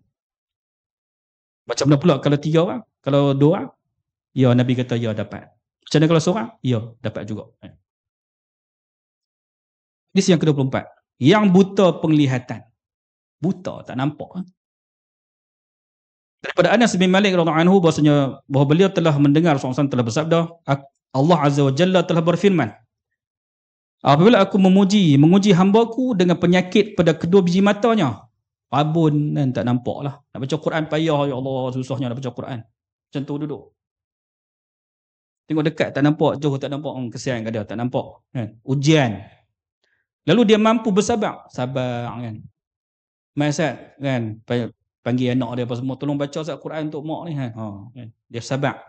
Macam mana pula kalau 3 orang? Kalau 2 orang? Ya, Nabi kata ya dapat. Macam mana kalau seorang? Ya, dapat juga. Hadis yang ke-24. Yang buta penglihatan. Buta, tak nampak. Daripada Anas bin Malik radhiyallahu anhu bahwasanya beliau telah mendengar Rasulullah SAW telah bersabda, Allah Azza wa Jalla telah berfirman, apabila aku menguji hamba-Ku dengan penyakit pada kedua biji matanya, Rabun kan, tak nampak lah. Nak baca Quran payah, ya Allah, susahnya nak baca Quran. Macam tu duduk. Tengok dekat tak nampak, jauh tak nampak, kesian kat dia, tak nampak. Kan? Ujian. Lalu dia mampu bersabar. Sabar kan. Masat kan, panggil anak dia apa semua, tolong baca Ustaz Quran untuk mak ni. Kan? Kan? Dia sabar.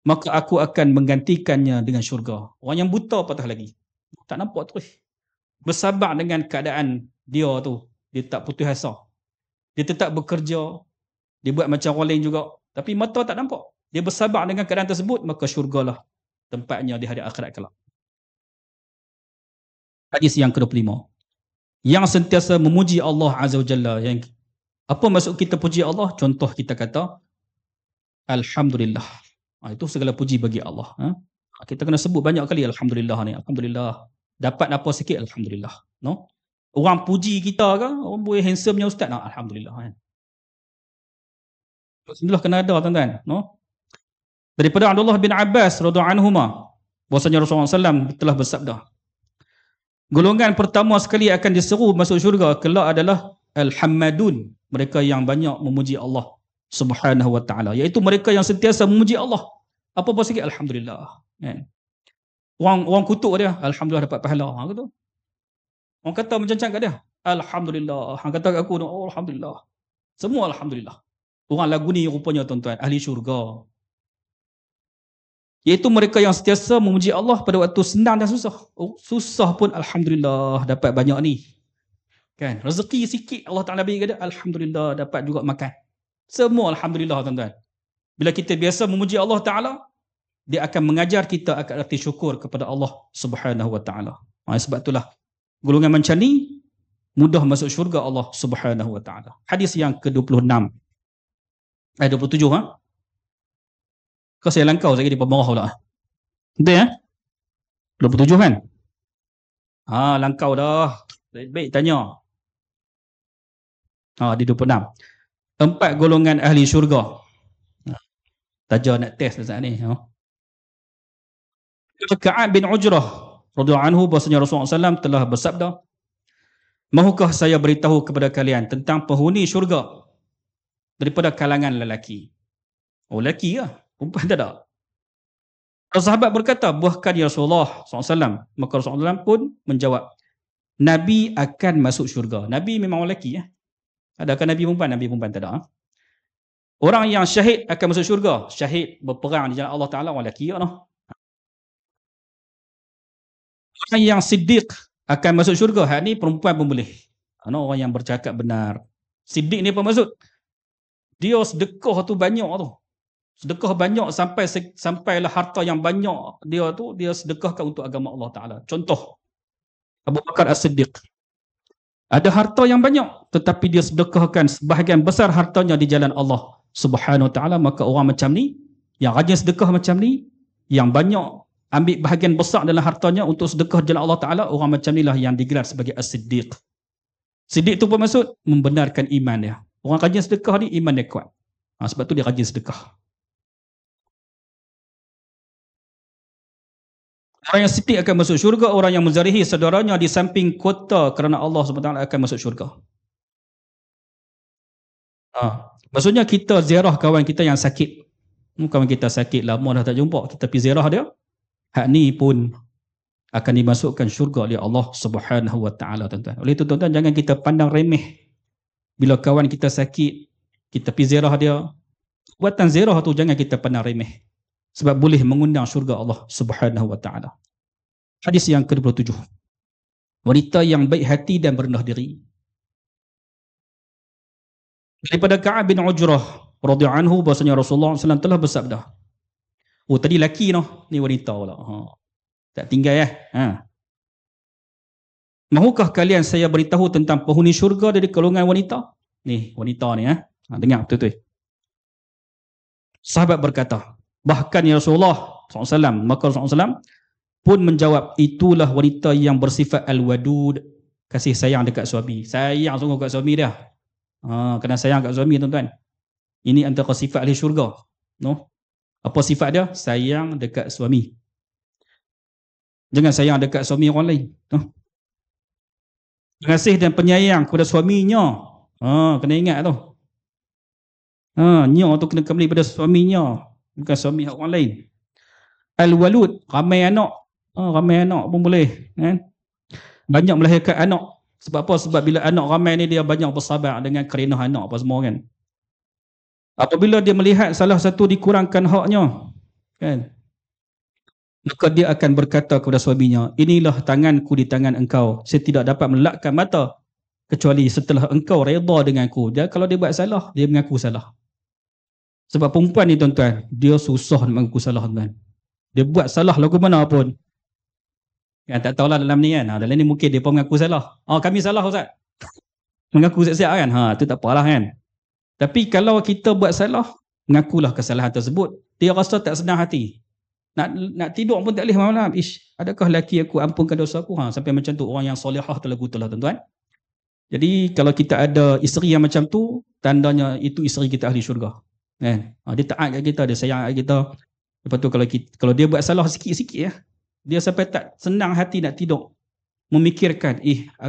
Maka aku akan menggantikannya dengan syurga. Orang yang buta patah lagi. Tak nampak terus. Bersabar dengan keadaan dia tu. Dia tak putus asa. Dia tetap bekerja. Dia buat macam orang lain juga. Tapi mata tak nampak. Dia bersabar dengan keadaan tersebut, maka syurgalah tempatnya di hari akhirat kelak. Hadis yang ke-25. Yang sentiasa memuji Allah Azza wa Jalla. Yang apa maksud kita puji Allah? Contoh kita kata Alhamdulillah. Itu segala puji bagi Allah. Kita kena sebut banyak kali Alhamdulillah ni. Alhamdulillah. Dapat apa sikit Alhamdulillah. No? Orang puji kita ke? Orang boleh handsome-nya Ustaz. No? Alhamdulillah. Kan? Alhamdulillah kena ada tuan-tuan. No? Daripada Abdullah bin Abbas radhiyallahu anhuma, bahwasanya Rasulullah SAW telah bersabda, golongan pertama sekali akan diseru masuk syurga kelak adalah Al-Hammadun, mereka yang banyak memuji Allah Subhanahu wa ta'ala, iaitu mereka yang sentiasa memuji Allah. Apa-apa sikit Alhamdulillah. Kan? Orang kutuk dia, Alhamdulillah dapat pahala. Gitu. Orang kata macam-macam kat dia, Alhamdulillah. Orang kata kat aku, oh, Alhamdulillah. Semua Alhamdulillah. Orang lagu ni rupanya tuan-tuan, ahli syurga. Iaitu mereka yang sentiasa memuji Allah pada waktu senang dan susah. Susah pun Alhamdulillah dapat banyak ni. Kan? Rezeki sikit Allah Ta'ala bagi dia, Alhamdulillah dapat juga makan. Semua Alhamdulillah tuan-tuan. Bila kita biasa memuji Allah Ta'ala, dia akan mengajar kita akan arti syukur kepada Allah Subhanahu wa Ta'ala. Sebab itulah golongan macam ni mudah masuk syurga Allah Subhanahu wa Ta'ala. Hadis yang ke-26. 27 Kau saya langkau saya di pemarah pula. Betul ya? 27 kan? Langkau dah. Baik tanya. Di 26. 4 golongan ahli syurga. Taja nak test Ustaz ni. Ka'ab bin Ujrah radhiyallahu anhu, bahwasanya Rasulullah SAW telah bersabda, mahukah saya beritahu kepada kalian tentang penghuni syurga daripada kalangan lelaki? Lelaki ke? Perempuan tak ada. Sahabat berkata, bahkan ya Rasulullah SAW. Maka Rasulullah SAW pun menjawab, Nabi akan masuk syurga. Nabi memang lelaki ya. Adakah Nabi perempuan? Nabi perempuan tak ada. Orang yang syahid akan masuk syurga. Syahid berperang di jalan Allah Ta'ala, orang lelaki ya. Orang yang siddiq akan masuk syurga. Hak ni perempuan pun boleh. Orang yang bercakap benar. Siddiq ni apa maksud? Dia sedekah tu banyak tu. Sedekah banyak sampailah harta yang banyak dia tu dia sedekahkan untuk agama Allah Ta'ala. Contoh Abu Bakar As-Siddiq. Ada harta yang banyak tetapi dia sedekahkan sebahagian besar hartanya di jalan Allah Subhanahu Wa Ta'ala. Maka orang macam ni, yang rajin sedekah macam ni, yang banyak ambil bahagian besar dalam hartanya untuk sedekah di jalan Allah Ta'ala, orang macam ni lah yang digelar sebagai As-Siddiq. Siddiq tu apa maksud? Membenarkan iman dia. Orang rajin sedekah ni iman dia kuat. Sebab tu dia rajin sedekah. Orang yang siddiq akan masuk syurga, orang yang menzarihi saudaranya di samping kota kerana Allah SWT akan masuk syurga. Maksudnya kita ziarah kawan kita yang sakit. Kawan kita sakit, lama dah tak jumpa, kita pergi ziarah dia. Hak ni pun akan dimasukkan syurga oleh Allah Subhanahu wa Ta'ala, tuan-tuan. Oleh itu tuan-tuan, jangan kita pandang remeh. Bila kawan kita sakit, kita pergi ziarah dia. Buatan ziarah tu jangan kita pandang remeh. Sebab boleh mengundang syurga Allah Subhanahu wa Ta'ala. Hadis yang ke-27. Wanita yang baik hati dan berendah diri. Daripada Ka'ab bin Ujrah radhiyallahu anhu, bahwasanya Rasulullah SAW telah bersabda. Tadi laki ni wanita pula. Tak tinggal ya. Mahukah kalian saya beritahu tentang penghuni syurga dari golongan wanita? Ni wanita ni dengar betul-betul. Sahabat berkata, bahkan ya Rasulullah SAW, maka Rasulullah SAW pun menjawab, itulah wanita yang bersifat al-wadud, kasih sayang dekat suami. Sayang sungguh dekat suami dia. Kena sayang dekat suami tuan-tuan. Ini antara sifat ahli syurga. Apa sifat dia? Sayang dekat suami. Jangan sayang dekat suami orang lain. Kasih dan penyayang kepada suaminya. Kena ingat tu. Nya tu kena kembali pada suaminya, bukan suami orang lain. Al-walud, ramai anak. Ramai anak pun boleh, kan? Banyak melahirkan anak. Sebab apa? Sebab bila anak ramai ni dia banyak bersabar dengan kerenah anak apa semua, kan? Apabila dia melihat salah satu dikurangkan haknya, kan? Maka dia akan berkata kepada suaminya, inilah tanganku di tangan engkau. Saya tidak dapat melelakkan mata kecuali setelah engkau redha denganku. Dia kalau dia buat salah, dia mengaku salah. Sebab perempuan ni tuan-tuan, dia susah nak mengaku salah, tuan. Dia buat salah lagu mana pun. Kan, tak tahulah dalam ni kan. Dalam ni mungkin dia pun mengaku salah. Kami salah Ustaz. Mengaku siap-siap kan. Itu tak apalah kan. Tapi kalau kita buat salah, mengakulah kesalahan tersebut. Dia rasa tak senang hati. Nak tidur pun tak boleh malam. Adakah laki aku ampunkan dosa aku? Sampai macam tu. Orang yang solehah terlagu tu lah tuan-tuan. Jadi kalau kita ada isteri yang macam tu, tandanya itu isteri kita ahli syurga. Dia taat kat kita, dia sayang kat kita. Lepas tu kalau dia buat salah sikit-sikit ya, dia sampai tak senang hati nak tidur. Memikirkan,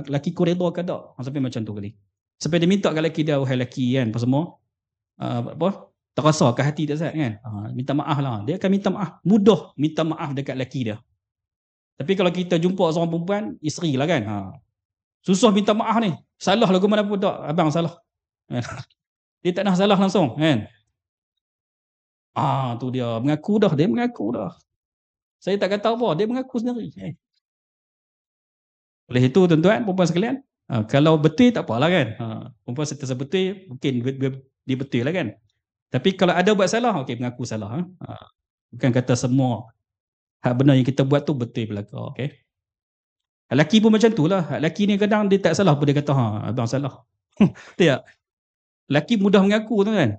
laki ku redha ke tak? Sampai macam tu kali. Sampai dia minta kat laki dia, wahai laki kan, apa semua. Terasa kat hati dia Zat kan. Minta maaf lah. Dia akan minta maaf. Mudah minta maaf dekat laki dia. Tapi kalau kita jumpa seorang perempuan, isteri lah kan. Susah minta maaf ni. Salah lagu mana pun tak. Abang salah. Dia tak nak salah langsung kan. Tu dia. Mengaku dah. Dia mengaku dah. Saya tak kata apa. Dia mengaku sendiri. Oleh itu tuan-tuan, perempuan sekalian, kalau betul tak apalah kan. Perempuan sentiasa betul, mungkin dia betul lah kan. Tapi kalau ada buat salah, okey mengaku salah. Bukan kata semua hak benar yang kita buat tu betul belaka. Okey. Lelaki pun macam tu lah. Lelaki ni kadang dia tak salah pun dia kata, abang salah. Tak? Lelaki mudah mengaku tu kan.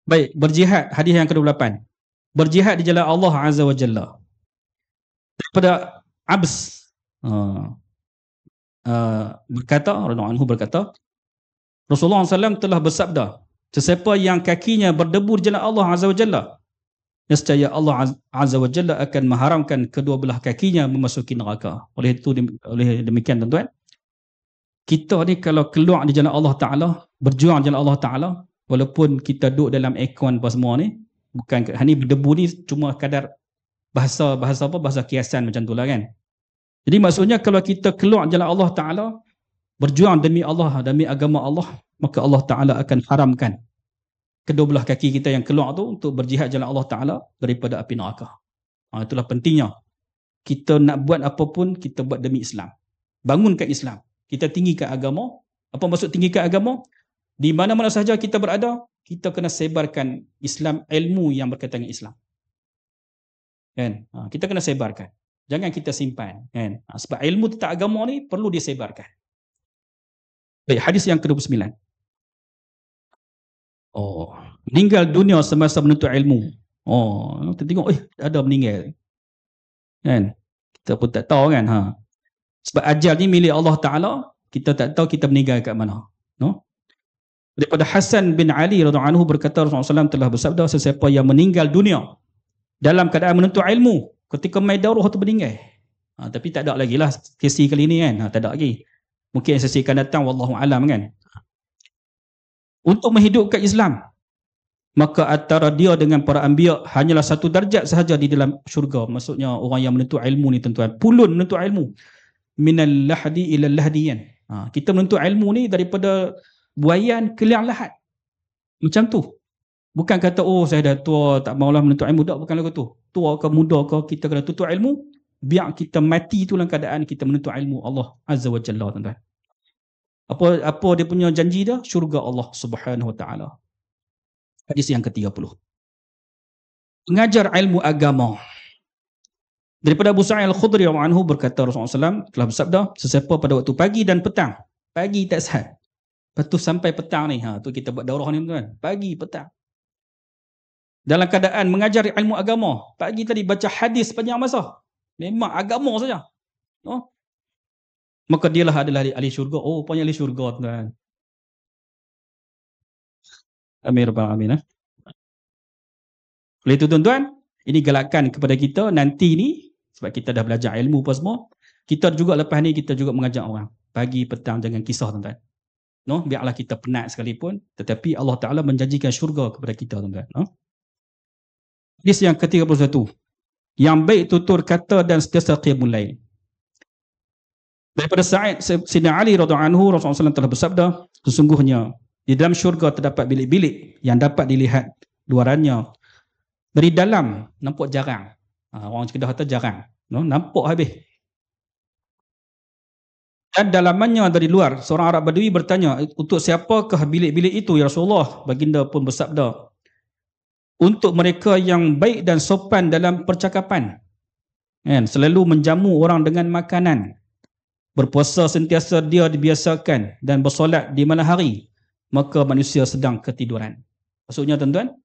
Baik, berjihad, hadis yang ke-28. Berjihad di jalan Allah Azza wa Jalla. Daripada Abs berkata, radhiyallahu anhu berkata, Rasulullah SAW telah bersabda, sesiapa yang kakinya berdebu di jalan Allah Azza wa Jalla, nescaya Allah Azza wa Jalla akan mengharamkan kedua belah kakinya memasuki neraka. Oleh demikian tuan-tuan, kita ni kalau keluar di jalan Allah Ta'ala, berjuang di jalan Allah Ta'ala, walaupun kita duduk dalam aircon apa semua ni, bukan ni berdebu ni cuma kadar bahasa apa, bahasa kiasan macam tu lah kan. Jadi maksudnya kalau kita keluar jalan Allah Ta'ala, berjuang demi Allah, demi agama Allah, maka Allah Ta'ala akan haramkan kedua belah kaki kita yang keluar tu untuk berjihad jalan Allah Ta'ala daripada api neraka. Itulah pentingnya. Kita nak buat apa pun, kita buat demi Islam. Bangunkan Islam. Kita tinggikan agama. Apa maksud tinggikan agama? Di mana-mana sahaja kita berada, kita kena sebarkan Islam, ilmu yang berkaitan dengan Islam. Kan? Kita kena sebarkan. Jangan kita simpan. Kan? Sebab ilmu tentang agama ni perlu disebarkan. Baik, hadis yang ke-29. Meninggal dunia semasa menuntut ilmu. Kita tengok, ada meninggal. Kan? Kita pun tak tahu kan. Sebab ajal ni milik Allah Ta'ala, kita tak tahu kita meninggal kat mana. Daripada Hasan bin Ali radhiyallahu anhu berkata, Rasulullah SAW telah bersabda, sesiapa yang meninggal dunia dalam keadaan menuntut ilmu, ketika mai daurah tu meninggal. Tapi tak ada lagi lah sesi kali ni kan. Tak ada lagi. Mungkin sesi akan datang, wallahu alam kan. Untuk menghidupkan Islam, maka antara dia dengan para anbiya hanyalah satu darjat sahaja di dalam syurga. Maksudnya orang yang menuntut ilmu ni tuan-tuan, pulun menuntut ilmu. Minal lahdi ila lahdiyan. Kita menuntut ilmu ni daripada buayan ke liang lahat. Macam tu. Bukan kata, saya dah tua, tak maulah menuntut ilmu. Tak, bukan lagu tu. Tua ke muda ke, kita kena tuntut ilmu. Biar kita mati tu dalam keadaan kita menuntut ilmu Allah Azza wa Jalla, tuan-tuan. Apa dia punya janji dia? Syurga Allah Subhanahu wa Ta'ala. Hadis yang ke-30. Mengajar ilmu agama. Daripada Abu Sa'id Al-Khudri anhu berkata, Rasulullah SAW telah bersabda, sesiapa pada waktu pagi dan petang. Pagi tak sihat. Lepas tu sampai petang ni, tu kita buat daurah ni tuan. Pagi, petang. Dalam keadaan mengajar ilmu agama. Pagi tadi baca hadis sepanjang masa. Memang agama saja. Maka dialah adalah ahli syurga. Punya ahli syurga tuan. Amin rabbal alamin. Oleh itu tuan-tuan, ini galakan kepada kita nanti ni, sebab kita dah belajar ilmu apa semua, Kita juga lepas ni kita juga mengajak orang. Pagi, petang jangan kisah tuan-tuan. No, biarlah kita penat sekalipun, tetapi Allah Taala menjanjikan syurga kepada kita tuan-tuan. No? Hadis yang ke-31. Yang baik tutur kata dan sentiasa qiyamul lail. Daripada Sayyidina Ali radhiyallahu anhu, Rasulullah SAW telah bersabda, sesungguhnya di dalam syurga terdapat bilik-bilik yang dapat dilihat luarannya. Dari dalam nampak jarang. Orang Kedah kata jarang. No, nampak habis. Dan dalamannya dari luar, seorang Arab Badui bertanya, untuk siapakah bilik-bilik itu ya Rasulullah? Baginda pun bersabda, untuk mereka yang baik dan sopan dalam percakapan, selalu menjamu orang dengan makanan, berpuasa sentiasa dia dibiasakan, dan bersolat di malam hari, maka manusia sedang ketiduran. Maksudnya tuan-tuan,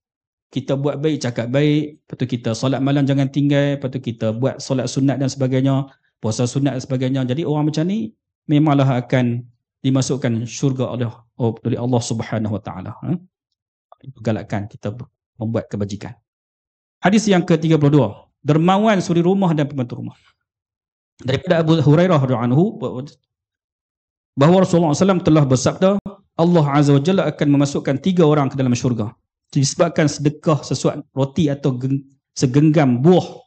kita buat baik, cakap baik, lepas tu kita solat malam jangan tinggal, lepas tu kita buat solat sunat dan sebagainya, puasa sunat dan sebagainya. Jadi orang macam ni memanglah akan dimasukkan syurga oleh Allah Subhanahu Wa Taala. Galakkan kita membuat kebajikan. Hadis yang ke-32. Dermawan suri rumah dan pembantu rumah. Daripada Abu Hurairah radhiyallahu anhu bahawa Rasulullah SAW telah bersabda, Allah Azza wa Jalla akan memasukkan 3 orang ke dalam syurga disebabkan sedekah sesuatu roti atau segenggam buah,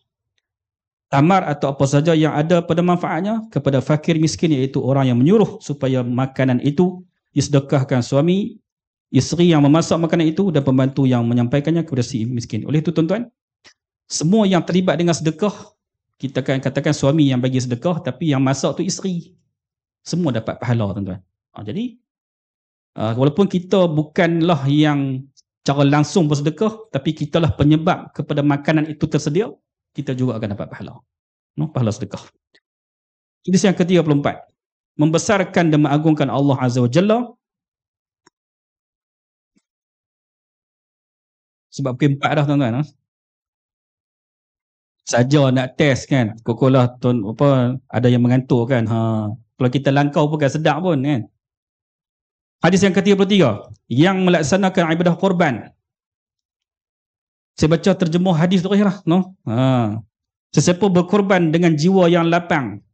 tamar atau apa saja yang ada pada manfaatnya kepada fakir miskin, iaitu orang yang menyuruh supaya makanan itu disedekahkan suami, isteri yang memasak makanan itu, dan pembantu yang menyampaikannya kepada si miskin. Oleh itu tuan-tuan, semua yang terlibat dengan sedekah, kita akan katakan suami yang bagi sedekah, tapi yang masak tu isteri, semua dapat pahala tuan-tuan. Jadi walaupun kita bukanlah yang cara langsung bersedekah, tapi kitalah penyebab kepada makanan itu tersedia, kita juga akan dapat pahala. Pahala sedekah. Hadis yang ke-34. Membesarkan dan mengagungkan Allah Azza wa Jalla. Sebab ke-4 dah tuan-tuan. Saja nak test kan, kokolah ada yang mengantuk kan. Kalau kita langkau pun kan sedap pun kan. Hadis yang ke-33. Yang melaksanakan ibadah korban. Saya baca terjemuh hadis tu lah. Sesiapa berkorban dengan jiwa yang lapang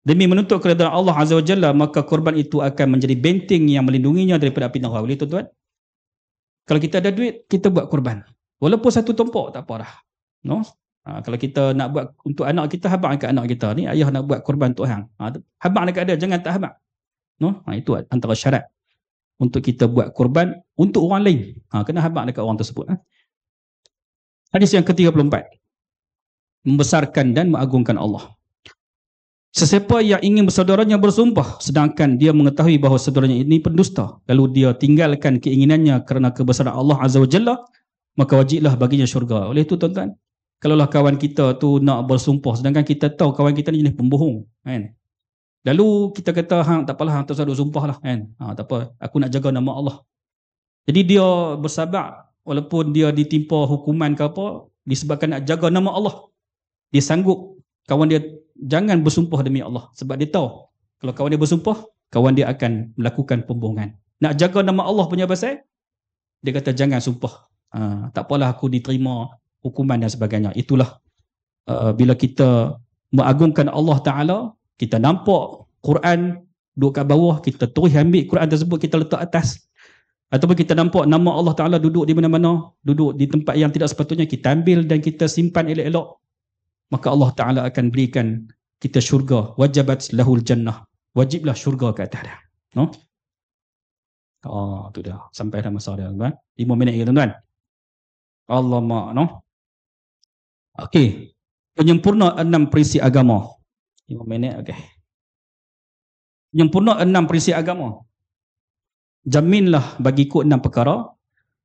demi menuntut keridaan Allah Azza wa Jalla, maka korban itu akan menjadi benteng yang melindunginya daripada api neraka. Boleh tuan-tuan? Kalau kita ada duit, kita buat korban. Walaupun satu tumpuk, tak apa dah. Kalau kita nak buat untuk anak kita, habang dekat anak kita ni, ayah nak buat korban untuk hang. Habang dekat dia, jangan tak habang. Itu antara syarat untuk kita buat korban untuk orang lain. Kena habang dekat orang tersebut. Hadis yang ke-34. Membesarkan dan mengagungkan Allah. Sesiapa yang ingin bersaudaranya bersumpah sedangkan dia mengetahui bahawa saudaranya ini pendusta, lalu dia tinggalkan keinginannya kerana kebesaran Allah Azza wa Jalla, maka wajiblah baginya syurga. Oleh itu tuan-tuan, kalaulah kawan kita tu nak bersumpah sedangkan kita tahu kawan kita ni jenis pembohong kan, lalu kita kata hang tak apalah, hang tak usah sumpah lah kan, tak apa, aku nak jaga nama Allah. Jadi dia bersabar walaupun dia ditimpa hukuman ke apa, disebabkan nak jaga nama Allah, dia sanggup kawan dia jangan bersumpah demi Allah, sebab dia tahu kalau kawan dia bersumpah, kawan dia akan melakukan pembohongan. Nak jaga nama Allah punya pasal, dia kata jangan sumpah, tak apalah aku diterima hukuman dan sebagainya. Itulah bila kita mengagungkan Allah Ta'ala, kita nampak Quran duduk kat bawah, kita terus ambil Quran tersebut, kita letak atas. Ataupun kita nampak nama Allah Ta'ala duduk di mana-mana, duduk di tempat yang tidak sepatutnya, kita ambil dan kita simpan elok-elok, maka Allah Ta'ala akan berikan kita syurga. Wajabat lahul jannah, wajiblah syurga ke atas dia. Tu dah, sampai dah masa dia tuan-tuan. 5 minit lagi tuan-tuan. Alamak, Okey, penyempurna 6 prinsip agama. 5 minit, okey. Penyempurna 6 prinsip agama. Jaminlah bagiku 6 perkara.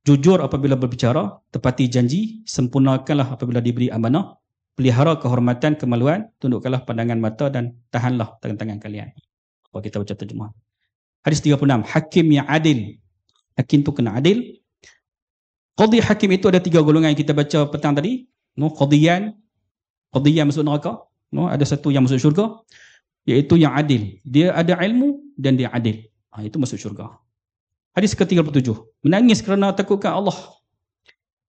Jujur apabila berbicara, tepati janji, sempurnakanlah apabila diberi amanah, pelihara kehormatan, kemaluan, tundukkanlah pandangan mata dan tahanlah tangan-tangan kalian. Kalau kita baca terjemah. Hadis 36, hakim yang adil. Hakim tu kena adil. Qadhi hakim itu ada 3 golongan yang kita baca petang tadi. Qadhiyan masuk neraka. Ada satu yang masuk syurga, iaitu yang adil. Dia ada ilmu dan dia adil. Itu masuk syurga. Hadis ke-37, menangis kerana takutkan Allah.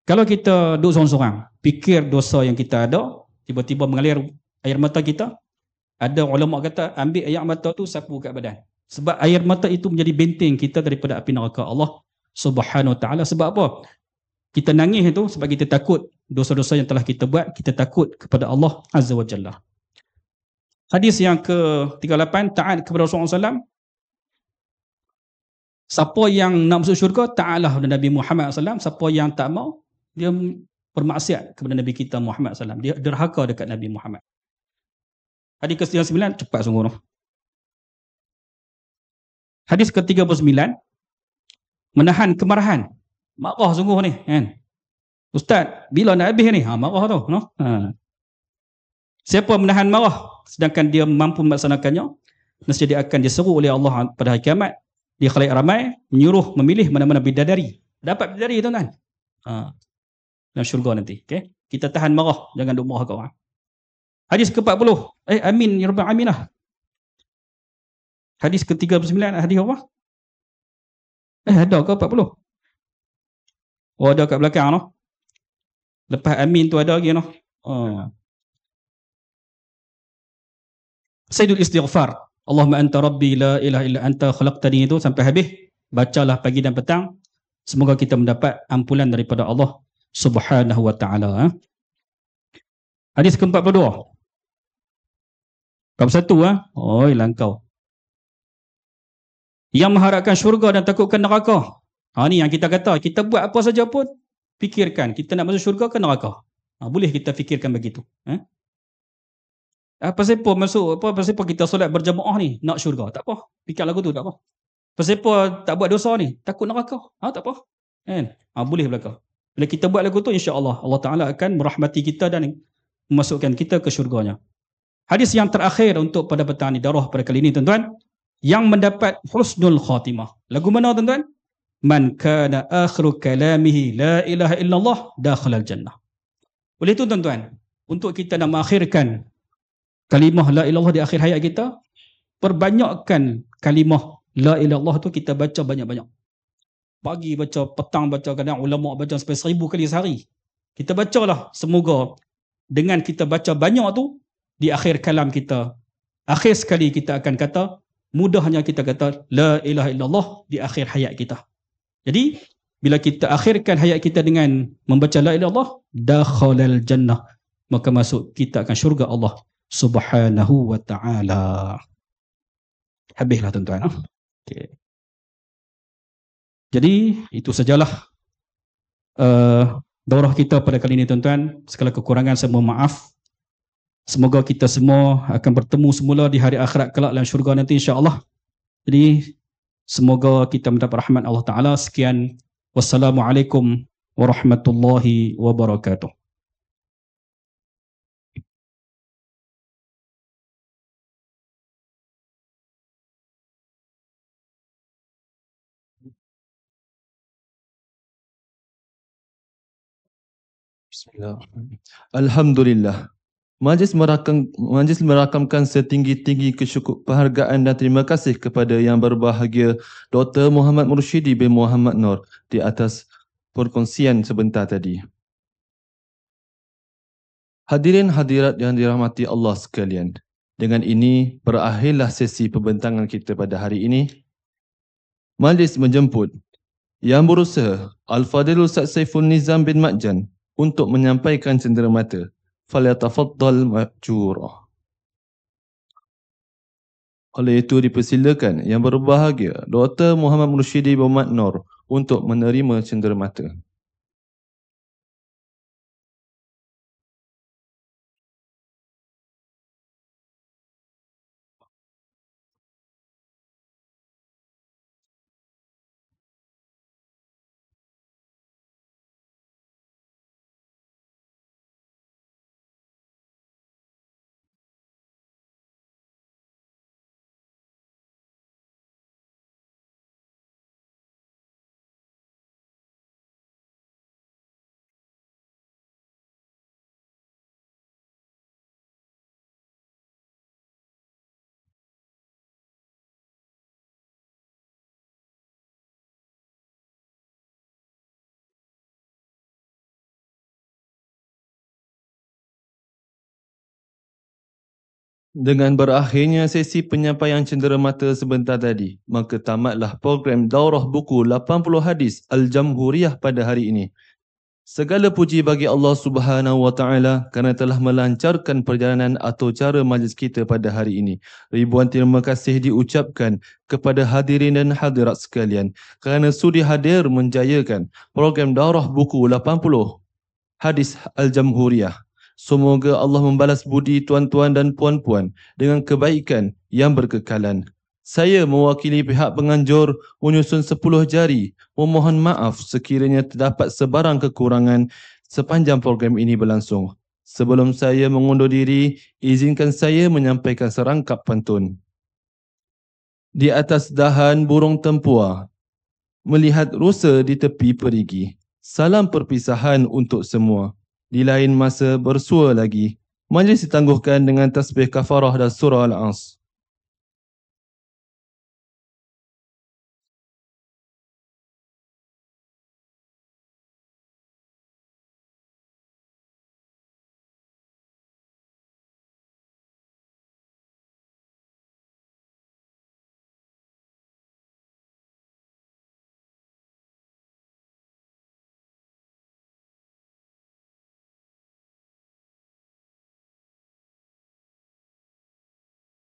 Kalau kita duduk seorang-seorang, fikir dosa yang kita ada, tiba-tiba mengalir air mata kita, Ada ulama kata ambil air mata tu sapu kat badan. Sebab air mata itu menjadi benteng kita daripada api neraka Allah Subhanahu Wa Taala. Sebab apa? Kita nangis itu sebab kita takut dosa-dosa yang telah kita buat, kita takut kepada Allah Azza wa Jalla. Hadis yang ke-38, taat kepada Rasulullah SAW. Siapa yang nak masuk syurga, taatlah kepada Nabi Muhammad SAW. Siapa yang tak mau, dia bermaksiat kepada Nabi kita Muhammad SAW. Dia derhaka dekat Nabi Muhammad. Hadis ke-39, cepat sungguh. Hadis ke-39, menahan kemarahan. Marah sungguh ni, kan? Ustaz, bila nak habis ni? Marah tu, no? Siapa menahan marah sedangkan dia mampu melaksanakannya, nescaya dia akan diseru oleh Allah pada hari kiamat di khalayak ramai, menyuruh memilih mana-mana bidadari. Dapat bidadari, tuan-tuan. Dalam syurga nanti, okey? Kita tahan marah, jangan duk marah kat orang. Hadis ke-40. Amin ya rabbal alamin lah. Hadis ke-39, hadis apa? Ada ke 40? Oh, ada kat belakang noh. Lepas amin tu ada lagi noh. Sayyidul istighfar. Allahumma anta rabbi la ilaha illa anta khalaqtani itu sampai habis. Bacalah pagi dan petang. Semoga kita mendapat ampunan daripada Allah Subhanahu wa taala. Hadis ke-42. Bab 1 Oi langkau. Yang mengharapkan syurga dan takutkan neraka. Ni yang kita kata, kita buat apa saja pun fikirkan kita nak masuk syurga ke neraka. Boleh kita fikirkan begitu. Pasal apa masuk pasal apa kita solat berjamaah ni nak syurga? Tak apa. Fikir lagu tu tak apa. Pasal apa tak buat dosa ni? Takut neraka. Tak apa. Kan? Boleh belaka. Bila kita buat lagu tu, insya-Allah Allah Taala akan merahmati kita dan memasukkan kita ke syurganya. Hadis yang terakhir untuk pada petang ni darah pada kali ini, tuan-tuan, yang mendapat husnul khatimah. Lagu mana, tuan-tuan? Man kana akhiru kalamihi la ilaha illallah dakhala al-jannah. Oleh itu, tuan-tuan, untuk kita nak mengakhirkan kalimah la ilallah di akhir hayat kita, perbanyakkan kalimah la ilallah tu kita baca banyak-banyak. Pagi baca, petang baca, kadang ulama baca sampai 1000 kali sehari. Kita bacalah, semoga dengan kita baca banyak tu, di akhir kalam kita, akhir sekali kita akan kata, mudahnya kita kata la ilaha illallah di akhir hayat kita. Jadi, bila kita akhirkan hayat kita dengan membaca la ilaha illallah, dakhalal jannah, maka masuk kita akan syurga Allah Subhanahu wa ta'ala. Habislah, tuan-tuan. Okay. Jadi, itu sajalah daurah kita pada kali ini, tuan-tuan. Segala kekurangan saya mohon maaf. Semoga kita semua akan bertemu semula di hari akhirat kelak dalam syurga nanti, insya-Allah. Jadi, semoga kita mendapat rahmat Allah Ta'ala. Sekian. Wassalamualaikum warahmatullahi wabarakatuh. Bismillah. Alhamdulillah. Majlis merakamkan setinggi-tinggi penghargaan dan terima kasih kepada yang berbahagia Dr. Muhammad Mursyidi bin Muhammad Nur di atas perkongsian sebentar tadi. Hadirin hadirat yang dirahmati Allah sekalian, dengan ini berakhirlah sesi pembentangan kita pada hari ini. Majlis menjemput yang berusaha Al-Fadhil Ustaz Saiful Nizam bin Makjan untuk menyampaikan cenderamata. Falyatafaddal ma'jura. Oleh itu dipersilakan yang berbahagia Dr. Muhammad Mursyidi bin Muhammad Nur untuk menerima cenderamata. Dengan berakhirnya sesi penyampaian cenderamata sebentar tadi, maka tamatlah program Daurah Buku 80 Hadis Al-Jamhuriyah pada hari ini. Segala puji bagi Allah Subhanahu Wa Taala kerana telah melancarkan perjalanan atau cara majlis kita pada hari ini. Ribuan terima kasih diucapkan kepada hadirin dan hadirat sekalian kerana sudi hadir menjayakan program Daurah Buku 80 Hadis Al-Jamhuriyah. Semoga Allah membalas budi tuan-tuan dan puan-puan dengan kebaikan yang berkekalan. Saya mewakili pihak penganjur menyusun 10 jari memohon maaf sekiranya terdapat sebarang kekurangan sepanjang program ini berlangsung. Sebelum saya mengundur diri, izinkan saya menyampaikan serangkap pantun. Di atas dahan burung tempua, melihat rusa di tepi perigi. Salam perpisahan untuk semua. Di lain masa bersua lagi. Majlis ditangguhkan dengan tasbih kafarah dan surah Al-As.